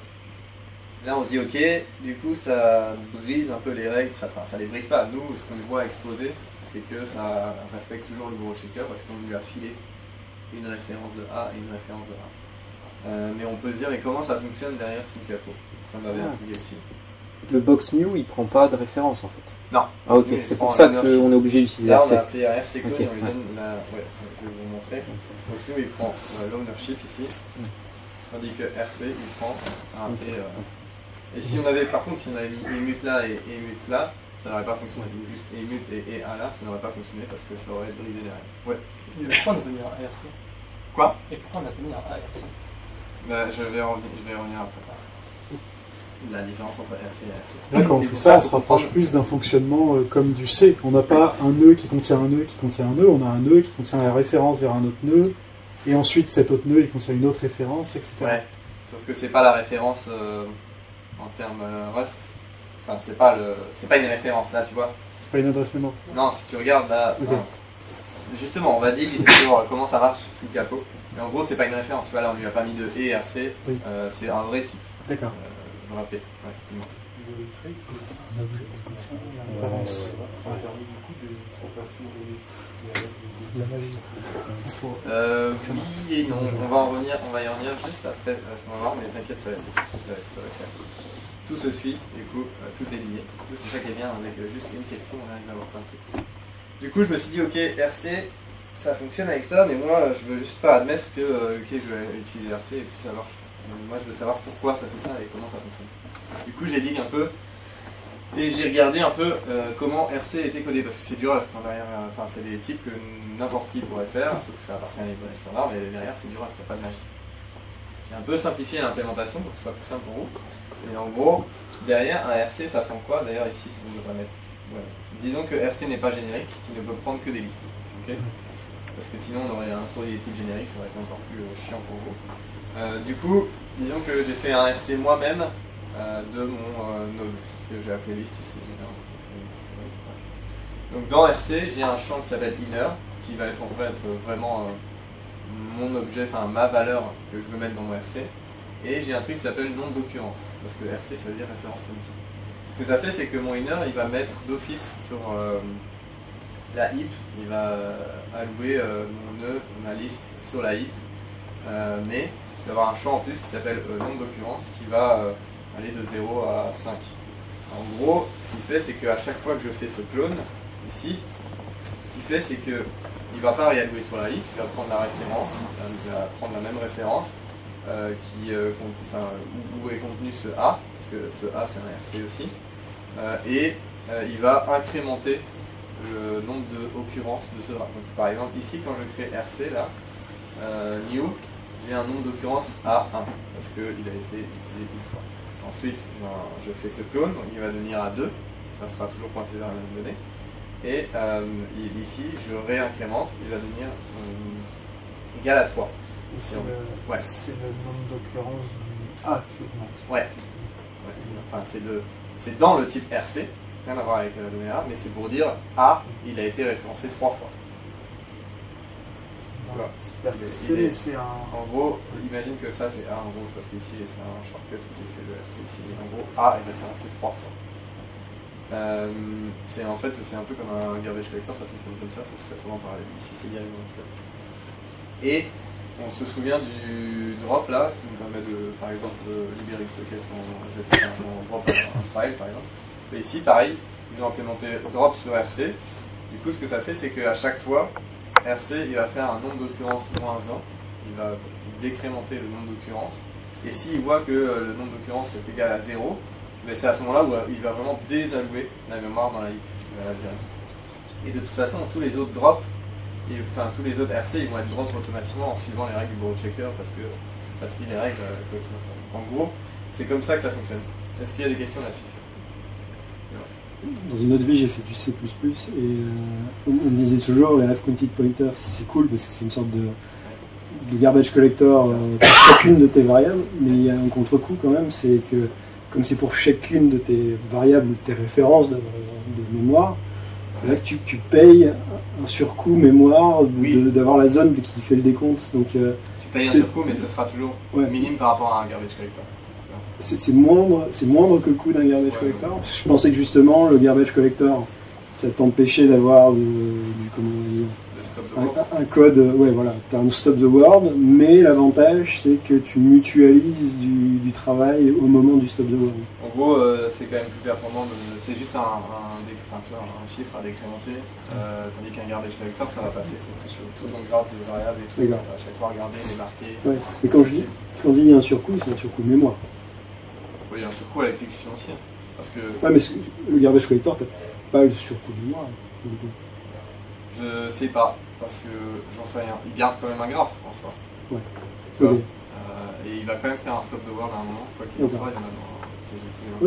on se dit ok, du coup ça brise un peu les règles, ça les brise pas. Nous, ce qu'on voit exposer, c'est que ça respecte toujours le borrow checker parce qu'on lui a filé une référence de A et une référence de A. Mais on peut se dire, mais comment ça fonctionne derrière ce capot? Ça m'avait intrigué aussi. Le box new, il prend pas de référence en fait. Non. Ah ok, c'est pour ça qu'on est obligé d'utiliser RC. Là, RC. on a appelé un RC clone, on lui donne la... Ouais, je vais vous montrer. Donc nous, il prend l'ownership ici, tandis que RC, il prend un T. Et si on avait, par contre, si on avait mis emut là et emut là, ça n'aurait pas fonctionné. Donc juste emut et A là, ça n'aurait pas fonctionné parce que ça aurait brisé les règles. Ouais. Et pourquoi on a mis un ARC? Quoi? Et pourquoi on a mis un ARC? Je vais revenir après. La différence entre RC et RC. Là, quand on fait ça, on se rapproche plus d'un fonctionnement comme du C. On n'a pas un nœud qui contient un nœud qui contient un nœud, on a un nœud qui contient la référence vers un autre nœud, et ensuite cet autre nœud il contient une autre référence, etc. Ouais, sauf que c'est pas la référence en termes Rust. Enfin, c'est pas une référence là, tu vois. C'est pas une adresse mémoire. Non, si tu regardes là, okay. Justement, on va dire sur comment ça marche sous le capot. Mais en gros, c'est pas une référence. Tu vois, là, on lui a pas mis de E et RC. Oui. C'est un vrai type. D'accord. Rappelé. Référence. La magie. Oui et non. On va y en revenir juste après à ce moment-là, mais t'inquiète, ça va être clair. Tout se suit, du coup, tout est lié. C'est ça qui est bien, avec juste une question, on arrive à avoir plein de trucs. Du coup, je me suis dit, ok, RC, ça fonctionne avec ça, mais moi, je veux juste pas admettre que, ok, je vais utiliser RC et puis savoir. Moi, je veux savoir pourquoi ça fait ça et comment ça fonctionne. Du coup, j'ai dit un peu, et j'ai regardé un peu comment RC était codé, parce que c'est du Rust, hein, derrière, enfin, c'est des types que n'importe qui pourrait faire, sauf que ça appartient à des librairies standards, mais derrière, c'est du Rust, il n'y a pas de magie. J'ai un peu simplifié l'implémentation pour que ce soit plus simple pour vous. Et en gros, derrière, un RC, ça prend quoi? D'ailleurs, ici, si vous ne devez pas mettre. Voilà. Disons que RC n'est pas générique, qu'il ne peut prendre que des listes. Okay, parce que sinon, on aurait introduit des types génériques, ça aurait été encore plus chiant pour vous. Du coup, disons que j'ai fait un RC moi-même de mon node, que j'ai appelé liste ici. Donc dans RC, j'ai un champ qui s'appelle inner, qui va être en fait vraiment mon objet, enfin ma valeur que je veux mettre dans mon RC. Et j'ai un truc qui s'appelle nom d'occurrence, parce que RC ça veut dire référence counting. Ce que ça fait, c'est que mon inner, il va mettre d'office sur la heap, il va allouer mon nœud, ma liste sur la heap, mais il va y avoir un champ en plus qui s'appelle nom d'occurrence qui va aller de 0 à 5. En gros, ce qu'il fait, c'est qu'à chaque fois que je fais ce clone, ici, qu'il fait, c'est qu'il ne va pas réallouer sur la heap, il va prendre la référence, il va prendre la même référence où est contenu ce A, parce que ce A c'est un RC aussi, et il va incrémenter le nombre d'occurrences de ce drop. Donc, par exemple, ici, quand je crée RC, là, new, j'ai un nombre d'occurrences à 1, parce qu'il a été utilisé une fois. Ensuite, je fais ce clone, donc il va devenir à 2, ça sera toujours pointé vers la même donnée. Et ici, je réincrémente, il va devenir égal à 3. C'est le nombre d'occurrences du A qui augmente. Ouais. Enfin, c'est dans le type RC, rien à voir avec la donnée A, mais c'est pour dire A, il a été référencé 3 fois. Voilà. En gros, imagine que ça c'est A, en gros, parce qu'ici j'ai fait un shortcut où j'ai fait le RC ici, mais en gros A est référencé 3 fois. En fait, c'est un peu comme un garbage collector, ça fonctionne comme ça, sauf que ça tourne en parallèle. Ici c'est directement en fait. Et on se souvient du drop là, qui nous permet de, par exemple, de libérer le socket quand on drop un file par exemple. Et ici, pareil, ils ont implémenté drop sur RC. Du coup, ce que ça fait, c'est qu'à chaque fois, RC il va faire un nombre d'occurrences moins 1, il va décrémenter le nombre d'occurrences. Et s'il voit que le nombre d'occurrences est égal à 0, c'est à ce moment-là où il va vraiment désallouer la mémoire dans la heap. Et de toute façon, tous les autres drops, tous les autres RC, ils vont être drop automatiquement en suivant les règles du borrow checker parce que ça suit les règles. En gros, c'est comme ça que ça fonctionne. Est-ce qu'il y a des questions là-dessus? Dans une autre vie, j'ai fait du C++ et on me disait toujours les half-counted pointers, c'est cool parce que c'est une sorte de garbage collector pour chacune de tes variables, mais il y a un contre-coup quand même, c'est que comme c'est pour chacune de tes variables ou de tes références de mémoire, là que tu payes un surcoût mémoire d'avoir la zone qui fait le décompte. Donc, tu payes un surcoût, mais ça sera toujours minime par rapport à un garbage collector. C'est moindre que le coût d'un garbage collector. Parce que je pensais que justement le garbage collector, ça t'empêchait d'avoir un code. Ouais, voilà, tu as un stop the world, mais l'avantage c'est que tu mutualises du travail au moment du stop the world. En gros, c'est quand même plus performant. C'est juste un chiffre à décrémenter, tandis qu'un garbage collector, ça va passer sur tout ton graphe de variables et tout. Ça va à chaque fois regarder, les marquer. Ouais. Mais quand je dis il y a un surcoût, c'est un surcoût mémoire. Oui, il y a un surcoût à l'exécution aussi. Parce que... Ouais, mais le garbage collector, t'as pas le surcoût de mémoire. Je sais pas, parce que j'en sais rien. Il garde quand même un graphe en soi. Ouais. Tu vois, et il va quand même faire un stop de world à un moment, quoi qu'il en soit, il y en a dans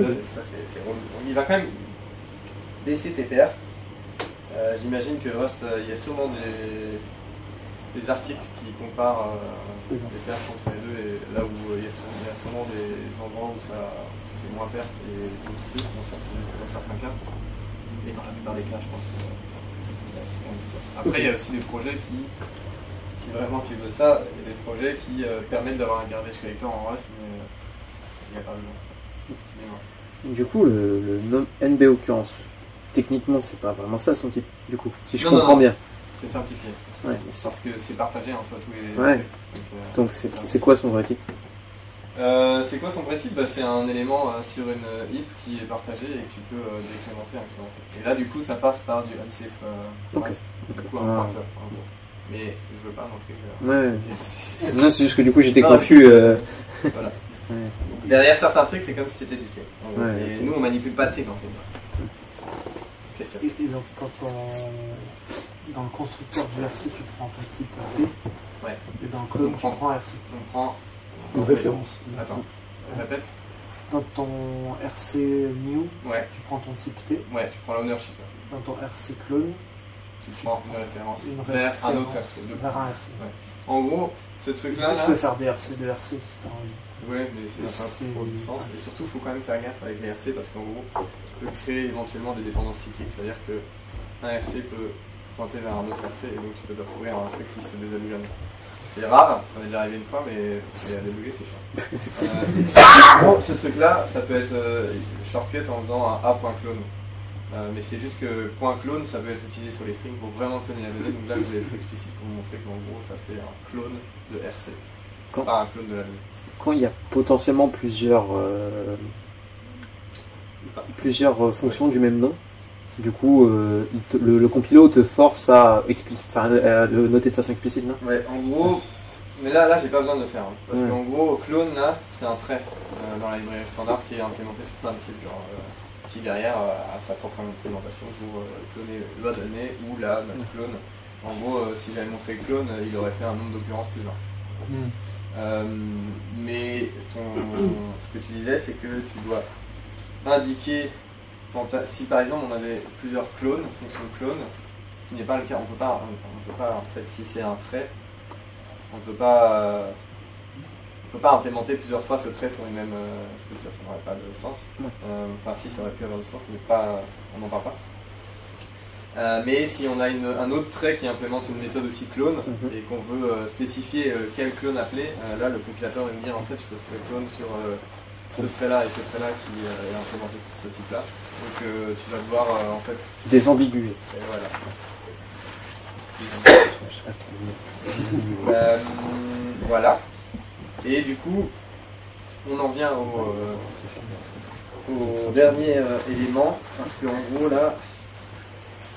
et ça c'est relou. Il va quand même baisser tes pairs. J'imagine que Rust, il y a sûrement des articles qui comparent les pairs entre les deux, et là où il y a sûrement des endroits où c'est moins perte et beaucoup plus dans certains cas. Mais dans la plupart des cas, je pense que après, il y a aussi des projets qui, si vraiment tu veux ça, il y a des projets qui permettent d'avoir un garbage collector en Rust, mais il n'y a pas besoin. Du coup, le NB occurrence, techniquement, c'est pas vraiment ça son type, du coup, si je comprends bien. C'est simplifié. Ouais, parce que c'est partagé entre tous les... Ouais. Donc c'est quoi son vrai type? C'est quoi son vrai type? C'est un élément sur une heap qui est partagé et que tu peux décrémenter, incrémenter. Et là, du coup, ça passe par du unsafe Rust. Du coup, un pointeur, en gros. Mais je veux pas montrer. Non, c'est juste que du coup, j'étais confus. Voilà. Ouais. Derrière certains trucs, c'est comme si c'était du C. Et nous, on manipule pas de C quand on fait. Question. Et donc, quand dans le constructeur du RC, tu prends ton type B. Ouais. Et dans le clone, tu prends RC. On prend une référence. Attends, répète. Dans ton RC new, tu prends ton type T. Ouais, tu prends l'ownership. Dans ton RC clone, tu prends une référence vers un autre RC. Vers un RC. Ouais. En gros, ce truc-là. Tu peux faire des RC de RC si tu as envie. Ouais, mais c'est pas trop de sens. Et surtout, il faut quand même faire gaffe avec les RC parce qu'en gros, tu peux créer éventuellement des dépendances cycliques. C'est-à-dire qu'un RC peut pointer vers un autre RC et donc tu peux te retrouver à un truc qui se désalloue jamais. C'est rare, ça m'est déjà arrivé une fois, mais à débugger, c'est chiant. Bon, ce truc-là, ça peut être shortcut en faisant un a.clone. Mais c'est juste que .clone, ça peut être utilisé sur les strings pour vraiment cloner la donnée. Donc là, je vous ai fait explicite pour vous montrer qu'en gros, ça fait un clone de RC. Pas un clone de la donnée. Quand il y a potentiellement plusieurs fonctions du même nom, Du coup, le compilo te force à le noter de façon explicite, non? Ouais, en gros, mais là j'ai pas besoin de le faire. Hein, parce qu'en gros, clone là, c'est un trait dans la librairie standard qui est implémenté sur plein de types, genre qui derrière a sa propre implémentation pour cloner la donnée ou la clone. En gros, si j'avais montré clone, il aurait fait un nombre d'occurrences plus 1. Mais ce que tu disais, c'est que tu dois indiquer, si par exemple on avait plusieurs clones, fonction clone, ce qui n'est pas le cas, on peut pas en fait, si c'est un trait, on peut pas implémenter plusieurs fois ce trait sur une même structure, ça n'aurait pas de sens. Enfin si, ça aurait pu avoir du sens, mais pas, on n'en parle pas. Mais si on a un autre trait qui implémente une méthode aussi clone et qu'on veut spécifier quel clone appeler, là le compilateur va me dire en fait je peux trouver clone sur ce trait-là et ce trait-là qui est implémenté sur ce type-là. Donc tu vas devoir en fait désambiguer. Et voilà. Voilà. Et du coup, on en vient au dernier élément, parce qu'en gros là,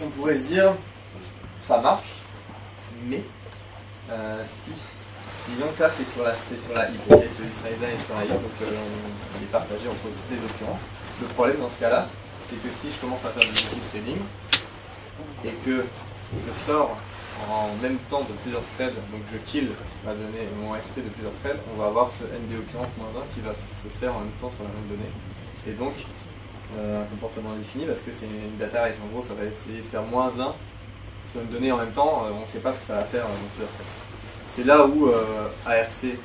on pourrait se dire, ça marche, mais si, disons que ça c'est sur la heap, okay, celui là est sur la heap, donc on est partagé entre toutes les occurrences. Le problème dans ce cas-là, c'est que si je commence à faire du multithreading et que je sors en même temps de plusieurs threads, donc je kill ma donnée, mon RC de plusieurs threads, on va avoir ce ND occurrence -1 qui va se faire en même temps sur la même donnée. Et donc, un comportement indéfini parce que c'est une data race. En gros, ça va essayer de faire -1 sur une donnée en même temps, on ne sait pas ce que ça va faire dans plusieurs threads. C'est là où ARC, c'est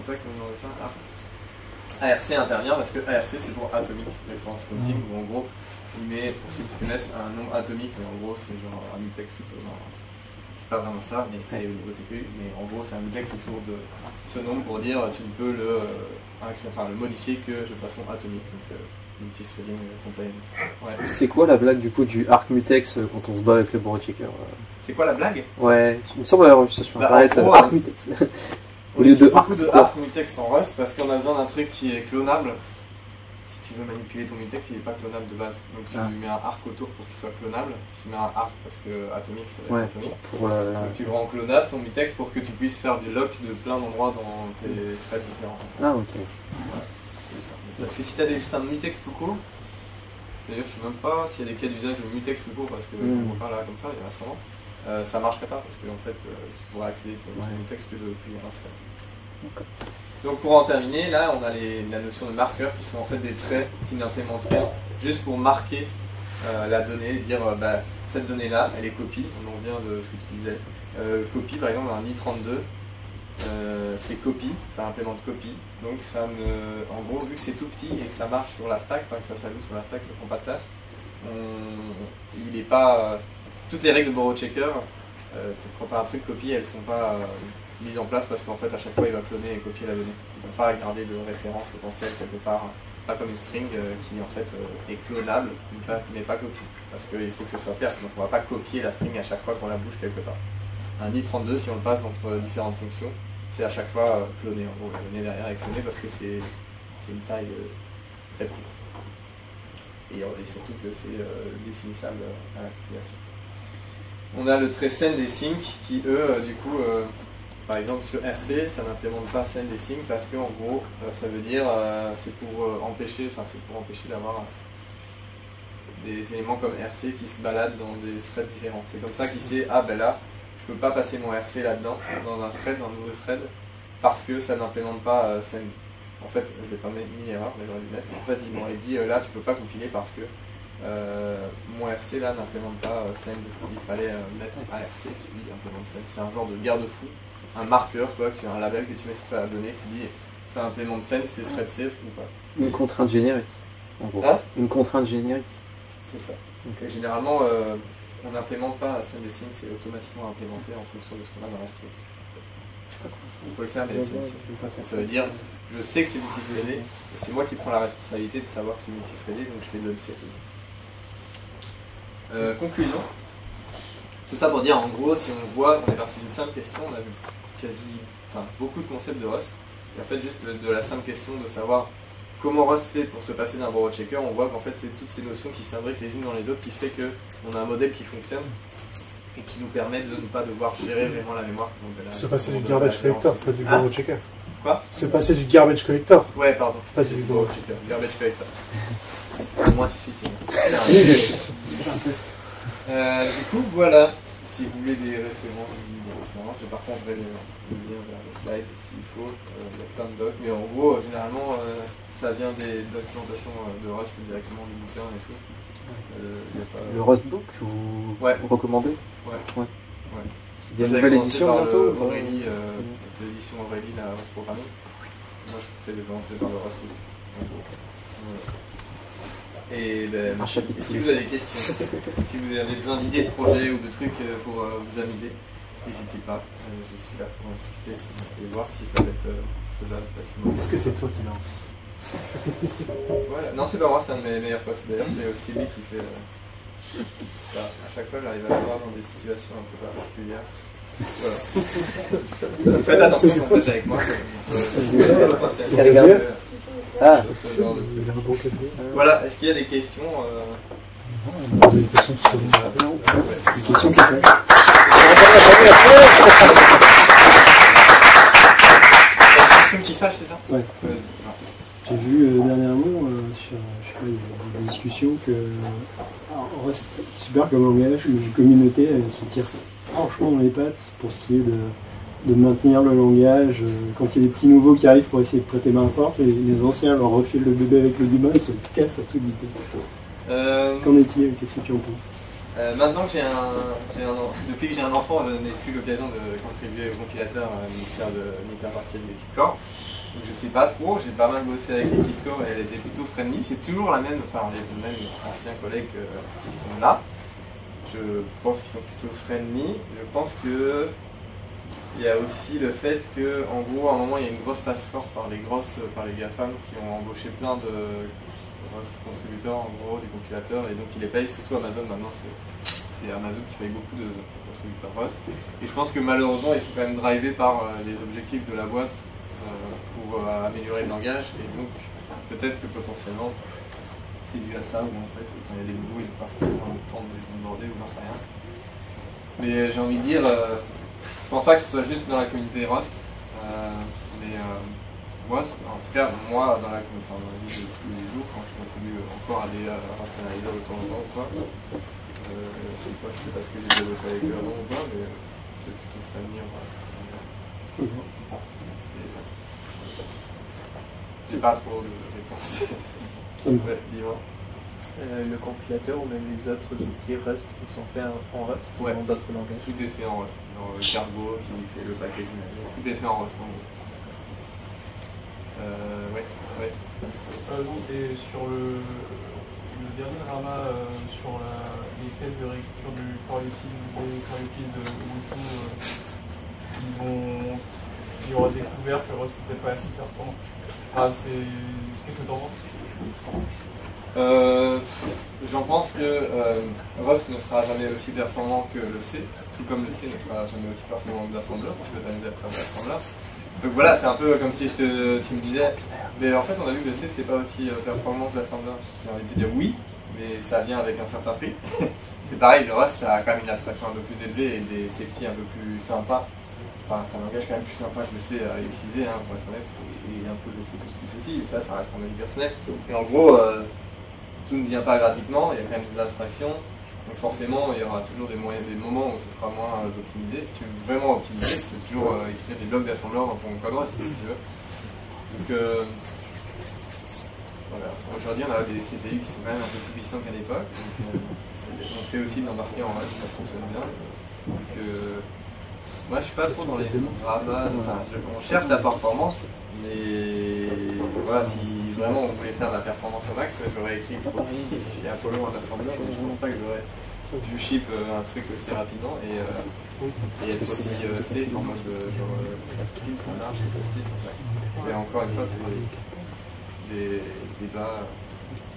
toi qui me demandais ça, ARC intervient parce que ARC c'est pour atomic reference counting, où en gros, il met, pour ceux qui connaissent, un nombre atomique, mais en gros c'est genre un mutex autour d'un. C'est pas vraiment ça, mais c'est au niveau CPU, mais en gros c'est un mutex autour de ce nombre pour dire tu ne peux le modifier que de façon atomique. Donc, multithreading compliant. Ouais. C'est quoi la blague du coup du arc mutex quand on se bat avec le borrow checker? C'est quoi la blague? Ouais, il me semble avoir vu ça sur internet, gros, arc mutex. Au lieu de beaucoup de arc mutex en Rust parce qu'on a besoin d'un truc qui est clonable. Si tu veux manipuler ton mutex, il n'est pas clonable de base. Donc tu mets un arc autour pour qu'il soit clonable. Tu mets un arc parce que atomique, ça va être atomique. Donc tu le rends clonable ton mutex pour que tu puisses faire du lock de plein d'endroits dans tes threads différents. Ah ok. Ouais. Parce que si tu as juste un mutex tout court, d'ailleurs je ne sais même pas s'il y a des cas d'usage de mutex tout court parce que on va faire là comme ça, il y en a sûrement. Ça marcherait pas parce que en fait tu pourrais accéder à ton mutex que depuis un thread. Okay. Donc pour en terminer, là on a la notion de marqueurs qui sont en fait des traits qui n'implémentent rien, juste pour marquer la donnée, dire cette donnée là elle est copie, on en revient de ce que tu disais. Copie par exemple un i32, c'est copie, ça implémente copie, donc ça en gros vu que c'est tout petit et que ça marche sur la stack, enfin que ça s'allume sur la stack, ça prend pas de place, il n'est pas... toutes les règles de borrow checker, quand tu as un truc copie, elles sont pas mise en place parce qu'en fait à chaque fois il va cloner et copier la donnée. Il ne peut pas garder de référence potentielle quelque part, pas comme une string qui en fait est clonable mais pas copie. Parce qu'il faut que ce soit clair, donc on ne va pas copier la string à chaque fois qu'on la bouge quelque part. Un i32 si on le passe entre différentes fonctions, c'est à chaque fois cloné. En gros la donnée derrière est clonée parce que c'est une taille très petite. Et surtout que c'est définissable à la compilation. On a le trait send et sync qui eux du coup par exemple sur RC, ça n'implémente pas send et sync parce que en gros, ça veut dire c'est pour empêcher d'avoir des éléments comme RC qui se baladent dans des threads différents. C'est comme ça qu'il sait là, je peux pas passer mon RC là-dedans, dans un thread, dans un nouveau thread, parce que ça n'implémente pas send. En fait, je l'ai pas mis erreur, mais j'aurais dû mettre. En fait, ils m'auraient dit là, tu peux pas compiler parce que mon RC là n'implémente pas send. Il fallait mettre un ARC qui lui implémente send. C'est un genre de garde-fou. Un marqueur, quoi, tu as un label que tu mets sur la donnée qui dit ça implémente send, c'est thread safe ou pas. Une contrainte générique, en gros. Une contrainte générique. C'est ça. Donc généralement, on n'implémente pas send et sync, c'est automatiquement implémenté en fonction de ce qu'on a dans la structure. On peut le faire, mais parce que ça veut dire, je sais que c'est multithreadé, et c'est moi qui prends la responsabilité de savoir que c'est multithreadé, donc je fais de l'unset. Conclusion. Tout ça pour dire, en gros, si on voit, on est parti d'une simple question, on a vu beaucoup de concepts de Rust. Et en fait, juste de la simple question de savoir comment Rust fait pour se passer d'un borrow checker, on voit qu'en fait c'est toutes ces notions qui s'imbriquent les unes dans les autres qui fait qu'on a un modèle qui fonctionne et qui nous permet de ne pas devoir gérer vraiment la mémoire. C'est passer du garbage collector, pas du borrow checker. Quoi? C'est passer du garbage collector. Ouais, pardon. Pas du borrow checker. Garbage collector. Au moins tu suis signe. Du coup, voilà. Si vous voulez des références, par contre, je vais le lien vers le slide s'il faut. Il y a plein de docs, mais en gros, généralement, ça vient des documentations de Rust directement du bouquin et tout. Y a pas... Le Rustbook ou ouais. Recommandé? Ouais. Il y a une nouvelle édition bientôt? L'édition Aurélie, la Rust Programming. Moi, je conseille de commencer par le Rustbook. Et si vous avez des questions, si vous avez besoin d'idées de projets ou de trucs pour vous amuser, n'hésitez pas, je suis là pour en discuter et voir si ça va être faisable facilement. Est-ce que c'est toi qui lance? Voilà. Non, c'est pas moi, c'est un de mes meilleurs potes. D'ailleurs, c'est aussi lui qui fait ça. À chaque fois, j'arrive à le voir dans des situations un peu particulières. Voilà. Donc, faites attention quand vous faites avec moi. Ah, voilà, est-ce qu'il y a des questions Des questions qui sont Des questions qui sont... questions qui fâchent, c'est ça? Ouais. J'ai vu dernièrement sur des discussions que Rust est super comme langage, mais la communauté elle se tire franchement dans les pattes pour ce qui est de maintenir le langage. Quand il y a des petits nouveaux qui arrivent pour essayer de prêter main forte, et les anciens leur refilent le bébé avec le débat, ils se cassent à toute vitesse. Qu'en est-il? Qu'est-ce que tu en penses? Maintenant que depuis que j'ai un enfant, je n'ai plus l'occasion de contribuer au compilateur militaire partiel de l'équipe Core. Donc je sais pas trop, j'ai pas mal bossé avec l'équipe Core et elle était plutôt friendly. C'est toujours la même, enfin les mêmes anciens collègues qui sont là. Je pense qu'ils sont plutôt friendly. Je pense que il y a aussi le fait qu'en gros, à un moment, il y a une grosse task force par les GAFAM qui ont embauché plein de contributeurs, en gros, des compilateurs, et donc ils les payent, surtout Amazon. Maintenant, c'est Amazon qui paye beaucoup de contributeurs Rust. Et je pense que malheureusement, ils sont quand même drivés par les objectifs de la boîte pour améliorer le langage, et donc peut-être que potentiellement, c'est dû à ça, ou en fait, quand il y a des nouveaux, ils n'ont pas forcément le temps de les onboarder, ou j'en sais rien. Mais j'ai envie de dire... je pense pas que ce soit juste dans la communauté Rust, mais moi, en tout cas, moi, dans la vie de tous les jours, quand je contribue encore à des rationaliseurs de temps en temps ou quoi, je sais pas si c'est parce que j'ai déjà bossé avec eux avant ou pas, mais c'est plutôt friendly. J'ai pas trop de réponses. Ouais, dis-moi. Le compilateur ou même les autres outils Rust, ils sont faits en Rust ou dans d'autres langages? Tout est fait en Rust. Genre Cargo qui fait le packaging, tout est fait en Rust. Ouais. Et sur le dernier drama sur les tests de réécriture du core utils de Ubuntu, ils auraient découvert que Rust n'était pas assez performant. Qu'est-ce que tu en penses? J'en pense que Rust ne sera jamais aussi performant que le C, tout comme le C ne sera jamais aussi performant que l'assembleur, si tu veux t'amuser à faire de l'assembleur. Donc voilà, c'est un peu comme si tu me disais, mais en fait on a vu que le C c'était pas aussi performant que l'assembleur. J'ai envie de te dire oui, mais ça vient avec un certain prix. C'est pareil, le Rust ça a quand même une abstraction un peu plus élevée et des safety un peu plus sympas. Enfin, c'est un langage quand même plus sympa que le C à utiliser, pour être honnête, et un peu le C++ aussi, et ça reste un avis personnel. Et en gros, tout ne vient pas gratuitement, il y a quand même des abstractions, donc forcément il y aura toujours des moments où ce sera moins optimisé. Si tu veux vraiment optimiser, tu peux toujours écrire des blocs d'assembleur dans ton code Rust si tu veux. Donc voilà, aujourd'hui on a des CPU qui sont quand même un peu plus puissants qu'à l'époque, on fait aussi de l'embarquer en Rust, ça fonctionne bien. Donc moi je suis pas trop dans les rabats, on cherche de la performance, mais voilà, si vraiment on voulait faire de la performance au max, j'aurais écrit chez Apollo un assembleur, mais je pense pas que j'aurais dû ship un truc aussi rapidement et être aussi safe en mode genre ça kill, ça marche, c'est positif. Et encore une fois, c'est des débats.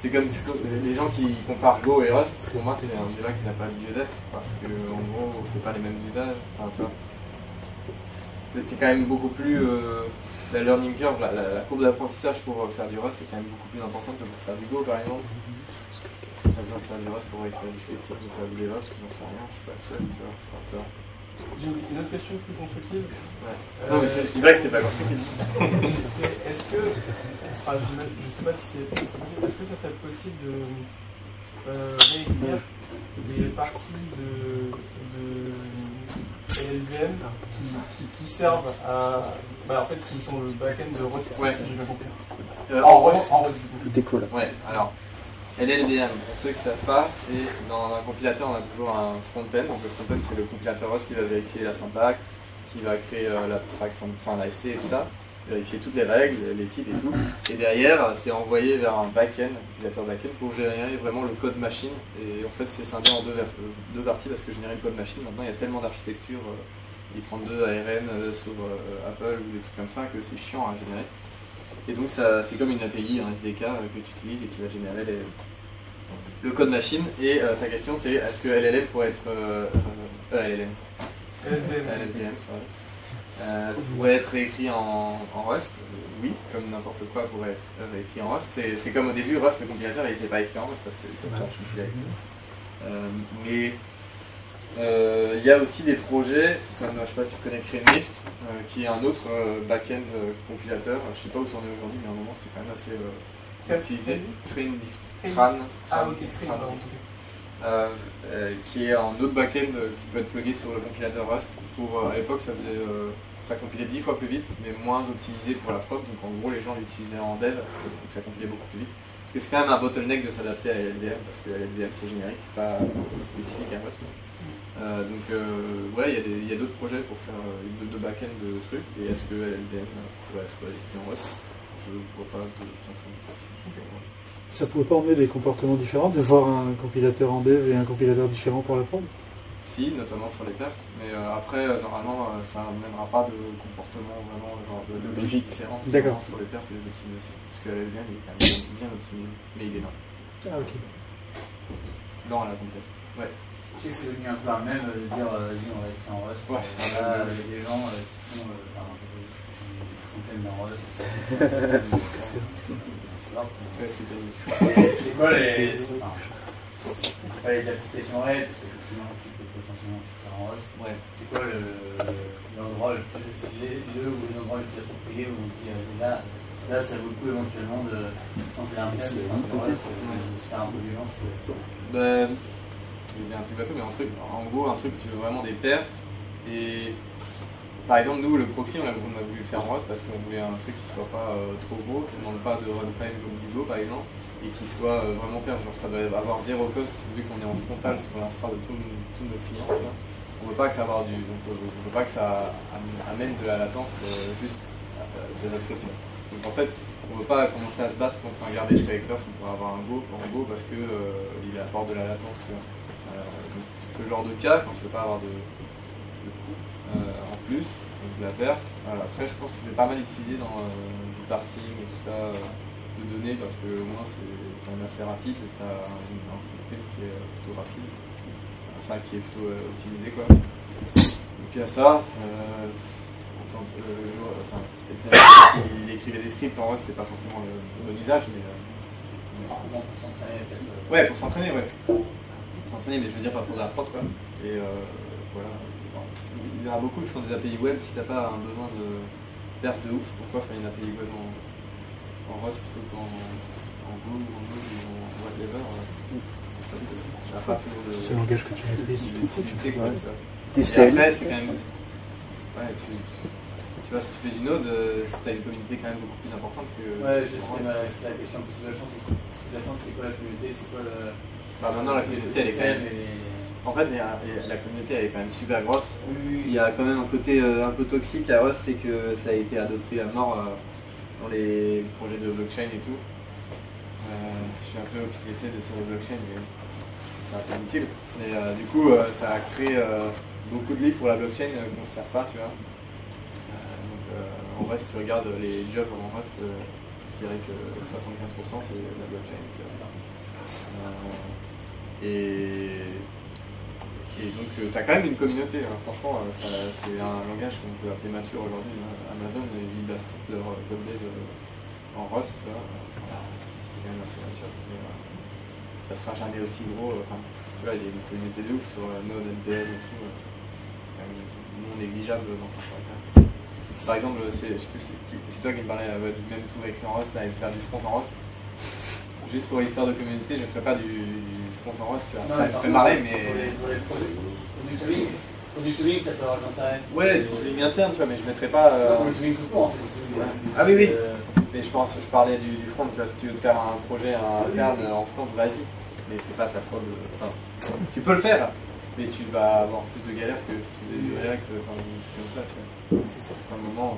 C'est comme les gens qui comparent Go et Rust, pour moi c'est un débat qui n'a pas lieu d'être, parce que en gros c'est pas les mêmes usages. Enfin, tu vois. t'es quand même beaucoup plus... la learning curve, la courbe d'apprentissage pour faire du Rust est quand même beaucoup plus importante que pour faire du Go par exemple. Est-ce que ça besoin de faire du Rust pour écrire du script, pour faire du DevOps, j'en sais rien, je suis pas seul, tu vois. J'ai une autre question plus constructive. Ouais. Non mais je dis pas que c'est pas constructif. Est-ce que, enfin, je sais pas si c'est possible, est-ce que ça serait possible de réécrire des parties de LLVM qui servent à... en fait, qui sont le back-end de Rust, ouais. si j'ai bien compris. En Rust. Tout déco là. Ouais, alors, LLVM, pour ceux qui ne savent pas, c'est dans un compilateur, on a toujours un front-end. Donc le front-end, c'est le compilateur Rust qui va vérifier la syntaxe, qui va créer l'abstraction, enfin la ST et tout ça, vérifier toutes les règles, les types et tout. Et derrière, c'est envoyé vers un back-end, un compilateur back-end, pour générer vraiment le code machine. Et en fait, c'est scindé en deux parties parce que générer le code machine, maintenant, il y a tellement d'architecture, i32, ARN sur Apple ou des trucs comme ça, que c'est chiant à générer. Et donc, c'est comme une API, un SDK que tu utilises et qui va générer le code machine. Et ta question, c'est est-ce que LLM pourrait être... LLVM, pourrait être réécrit en Rust? Oui, comme n'importe quoi pourrait être réécrit en Rust. C'est comme au début, Rust, le compilateur, il n'était pas écrit en Rust parce que mais il y a aussi des projets, comme je ne sais pas si tu connais CraneLift, qui est un autre back-end compilateur. Je ne sais pas où ça en est aujourd'hui, mais à un moment c'était quand même assez utilisé. CraneLift. Qui est un autre back-end qui peut être plugué sur le compilateur Rust. À l'époque, ça compilait 10 fois plus vite, mais moins optimisé pour la prod. Donc en gros, les gens l'utilisaient en dev, donc ça compilait beaucoup plus vite. Parce que c'est quand même un bottleneck de s'adapter à LLVM, parce que LLVM c'est générique, pas spécifique à Rust. Ouais, il y a d'autres projets pour faire de back-end de trucs. Et est-ce que LLVM pourrait être écrit en Rust? Je ne vois pas de contre-indication. Ça pouvait pas emmener des comportements différents, de voir un compilateur en dev et un compilateur différent pour la prod? Si, notamment sur les perfs, mais après, normalement, ça n'amènera pas de comportement vraiment, genre de logique différente sur les perfs et les optimisations. Parce que LLVM, il est quand même bien optimisé, mais il est là. Ah, ok. Dans la compilaison. Ouais. Je sais que c'est devenu un peu un même de dire vas-y, on va écrire en Rust. Ouais, là, il y a des gens qui font des fontaines en Rust. C'est quoi les applications web? Parce que effectivement, tu peux potentiellement tout faire en Rust. Ouais. C'est quoi l'endroit ou les endroits les plus appropriés où on se dit là, ça vaut le coup éventuellement de tenter un peu de se faire un peu violence? Il y a un truc bateau, mais en gros, un truc, tu veux vraiment des perfs. Et par exemple, nous, le proxy, on a voulu le faire en Rust parce qu'on voulait un truc qui soit pas trop gros, qui ne demande pas de runtime comme du Go, par exemple, et qui soit vraiment perf. Genre, ça doit avoir zéro cost, vu qu'on est en frontal sur l'infra de tous nos clients. On ne veut pas que ça veut pas que ça amène de la latence juste de notre côté. Donc en fait, on ne veut pas commencer à se battre contre un garbage collector qui pourrait avoir un Go parce qu'il apporte de la latence. Donc, ce genre de cas, quand tu ne veux pas avoir de coût en plus, donc de la perf. Après, je pense que c'est pas mal utilisé dans du parsing et tout ça de données parce que au moins c'est quand même assez rapide et tu as un footprint qui est plutôt rapide, enfin qui est plutôt optimisé quoi. Donc il y a ça. Il écrivait des scripts en Rust, c'est pas forcément le bon usage, mais pour s'entraîner peut-être. Ouais, pour s'entraîner, ouais. Mais je veux dire pas pour de la prod quoi. Et voilà. Il y en a beaucoup qui font des API web. Si t'as pas un besoin de perf de ouf, pourquoi faire une API web en Rust plutôt qu'en Go ou en Node ou en whatever? C'est un langage que tu maîtrises. Et après, c'est quand même. Ouais, tu vois, si tu fais du Node, t'as une communauté quand même beaucoup plus importante que. Ouais, c'était la question un peu sous-jacente. C'est quoi la communauté? C'est quoi le. Maintenant, la communauté, elle est quand même. En fait, la communauté elle est quand même super grosse. Il y a quand même un côté un peu toxique à Rust, c'est que ça a été adopté à mort dans les projets de blockchain et tout. Je suis un peu optimisé de sur le blockchain, mais c'est un peu inutile. Mais du coup, ça a créé beaucoup de livres pour la blockchain qu'on ne se sert pas, tu vois. Donc, en vrai, si tu regardes les jobs en Rust, je dirais que 75% c'est la blockchain, tu vois. Et Et donc tu as quand même une communauté, hein. Franchement, c'est un langage qu'on peut appeler mature aujourd'hui. Hein. Amazon, ils basent toute leur codebase en Rust, là. C'est quand même assez mature. Mais, ça sera jamais aussi gros. Tu vois, il y a une communauté de ouf sur Node, NPM et tout. C'est quand même non négligeable dans certains cas. Par exemple, c'est toi qui me parlais du même tour écrit en Rust, là, et de faire du front en Rust. Juste pour l'histoire de communauté, je ne ferai pas du front en Rust, tu vois. Ça me ferait marrer, mais. Pour du tooling, ça peut avoir l'intérêt. Ouais, du tooling interne, tu vois, mais je ne mettrais pas. Non, le tooling tout court, en fait. Ah oui, oui. Mais je parlais du front, tu vois, si tu veux faire un projet interne en front, vas-y. Mais fais pas ta prod. Tu peux le faire, mais tu vas avoir plus de galères que si tu faisais du React, c'est comme ça, tu vois. À un moment.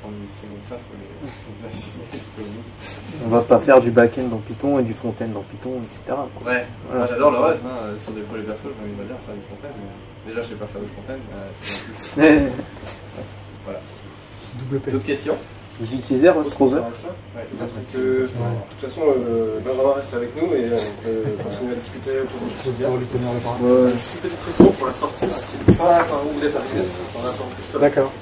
Comme ça, faut les jusqu'au bout. On va pas faire du back-end dans Python et du front-end dans Python, etc. Quoi. Ouais, voilà. Moi j'adore le Rust, hein. Sur des projets perso, je m'amuse bien à faire du front-end. Mais déjà, je sais pas faire du front-end, c'est plus. Voilà. D'autres questions? Vous utilisez Rust-Rover? De toute façon, Benjamin reste avec nous et on peut continuer à discuter autour de choses bien. Juste une petite question pour la sortie, c'est pas où vous êtes arrivé, on attend juste. D'accord.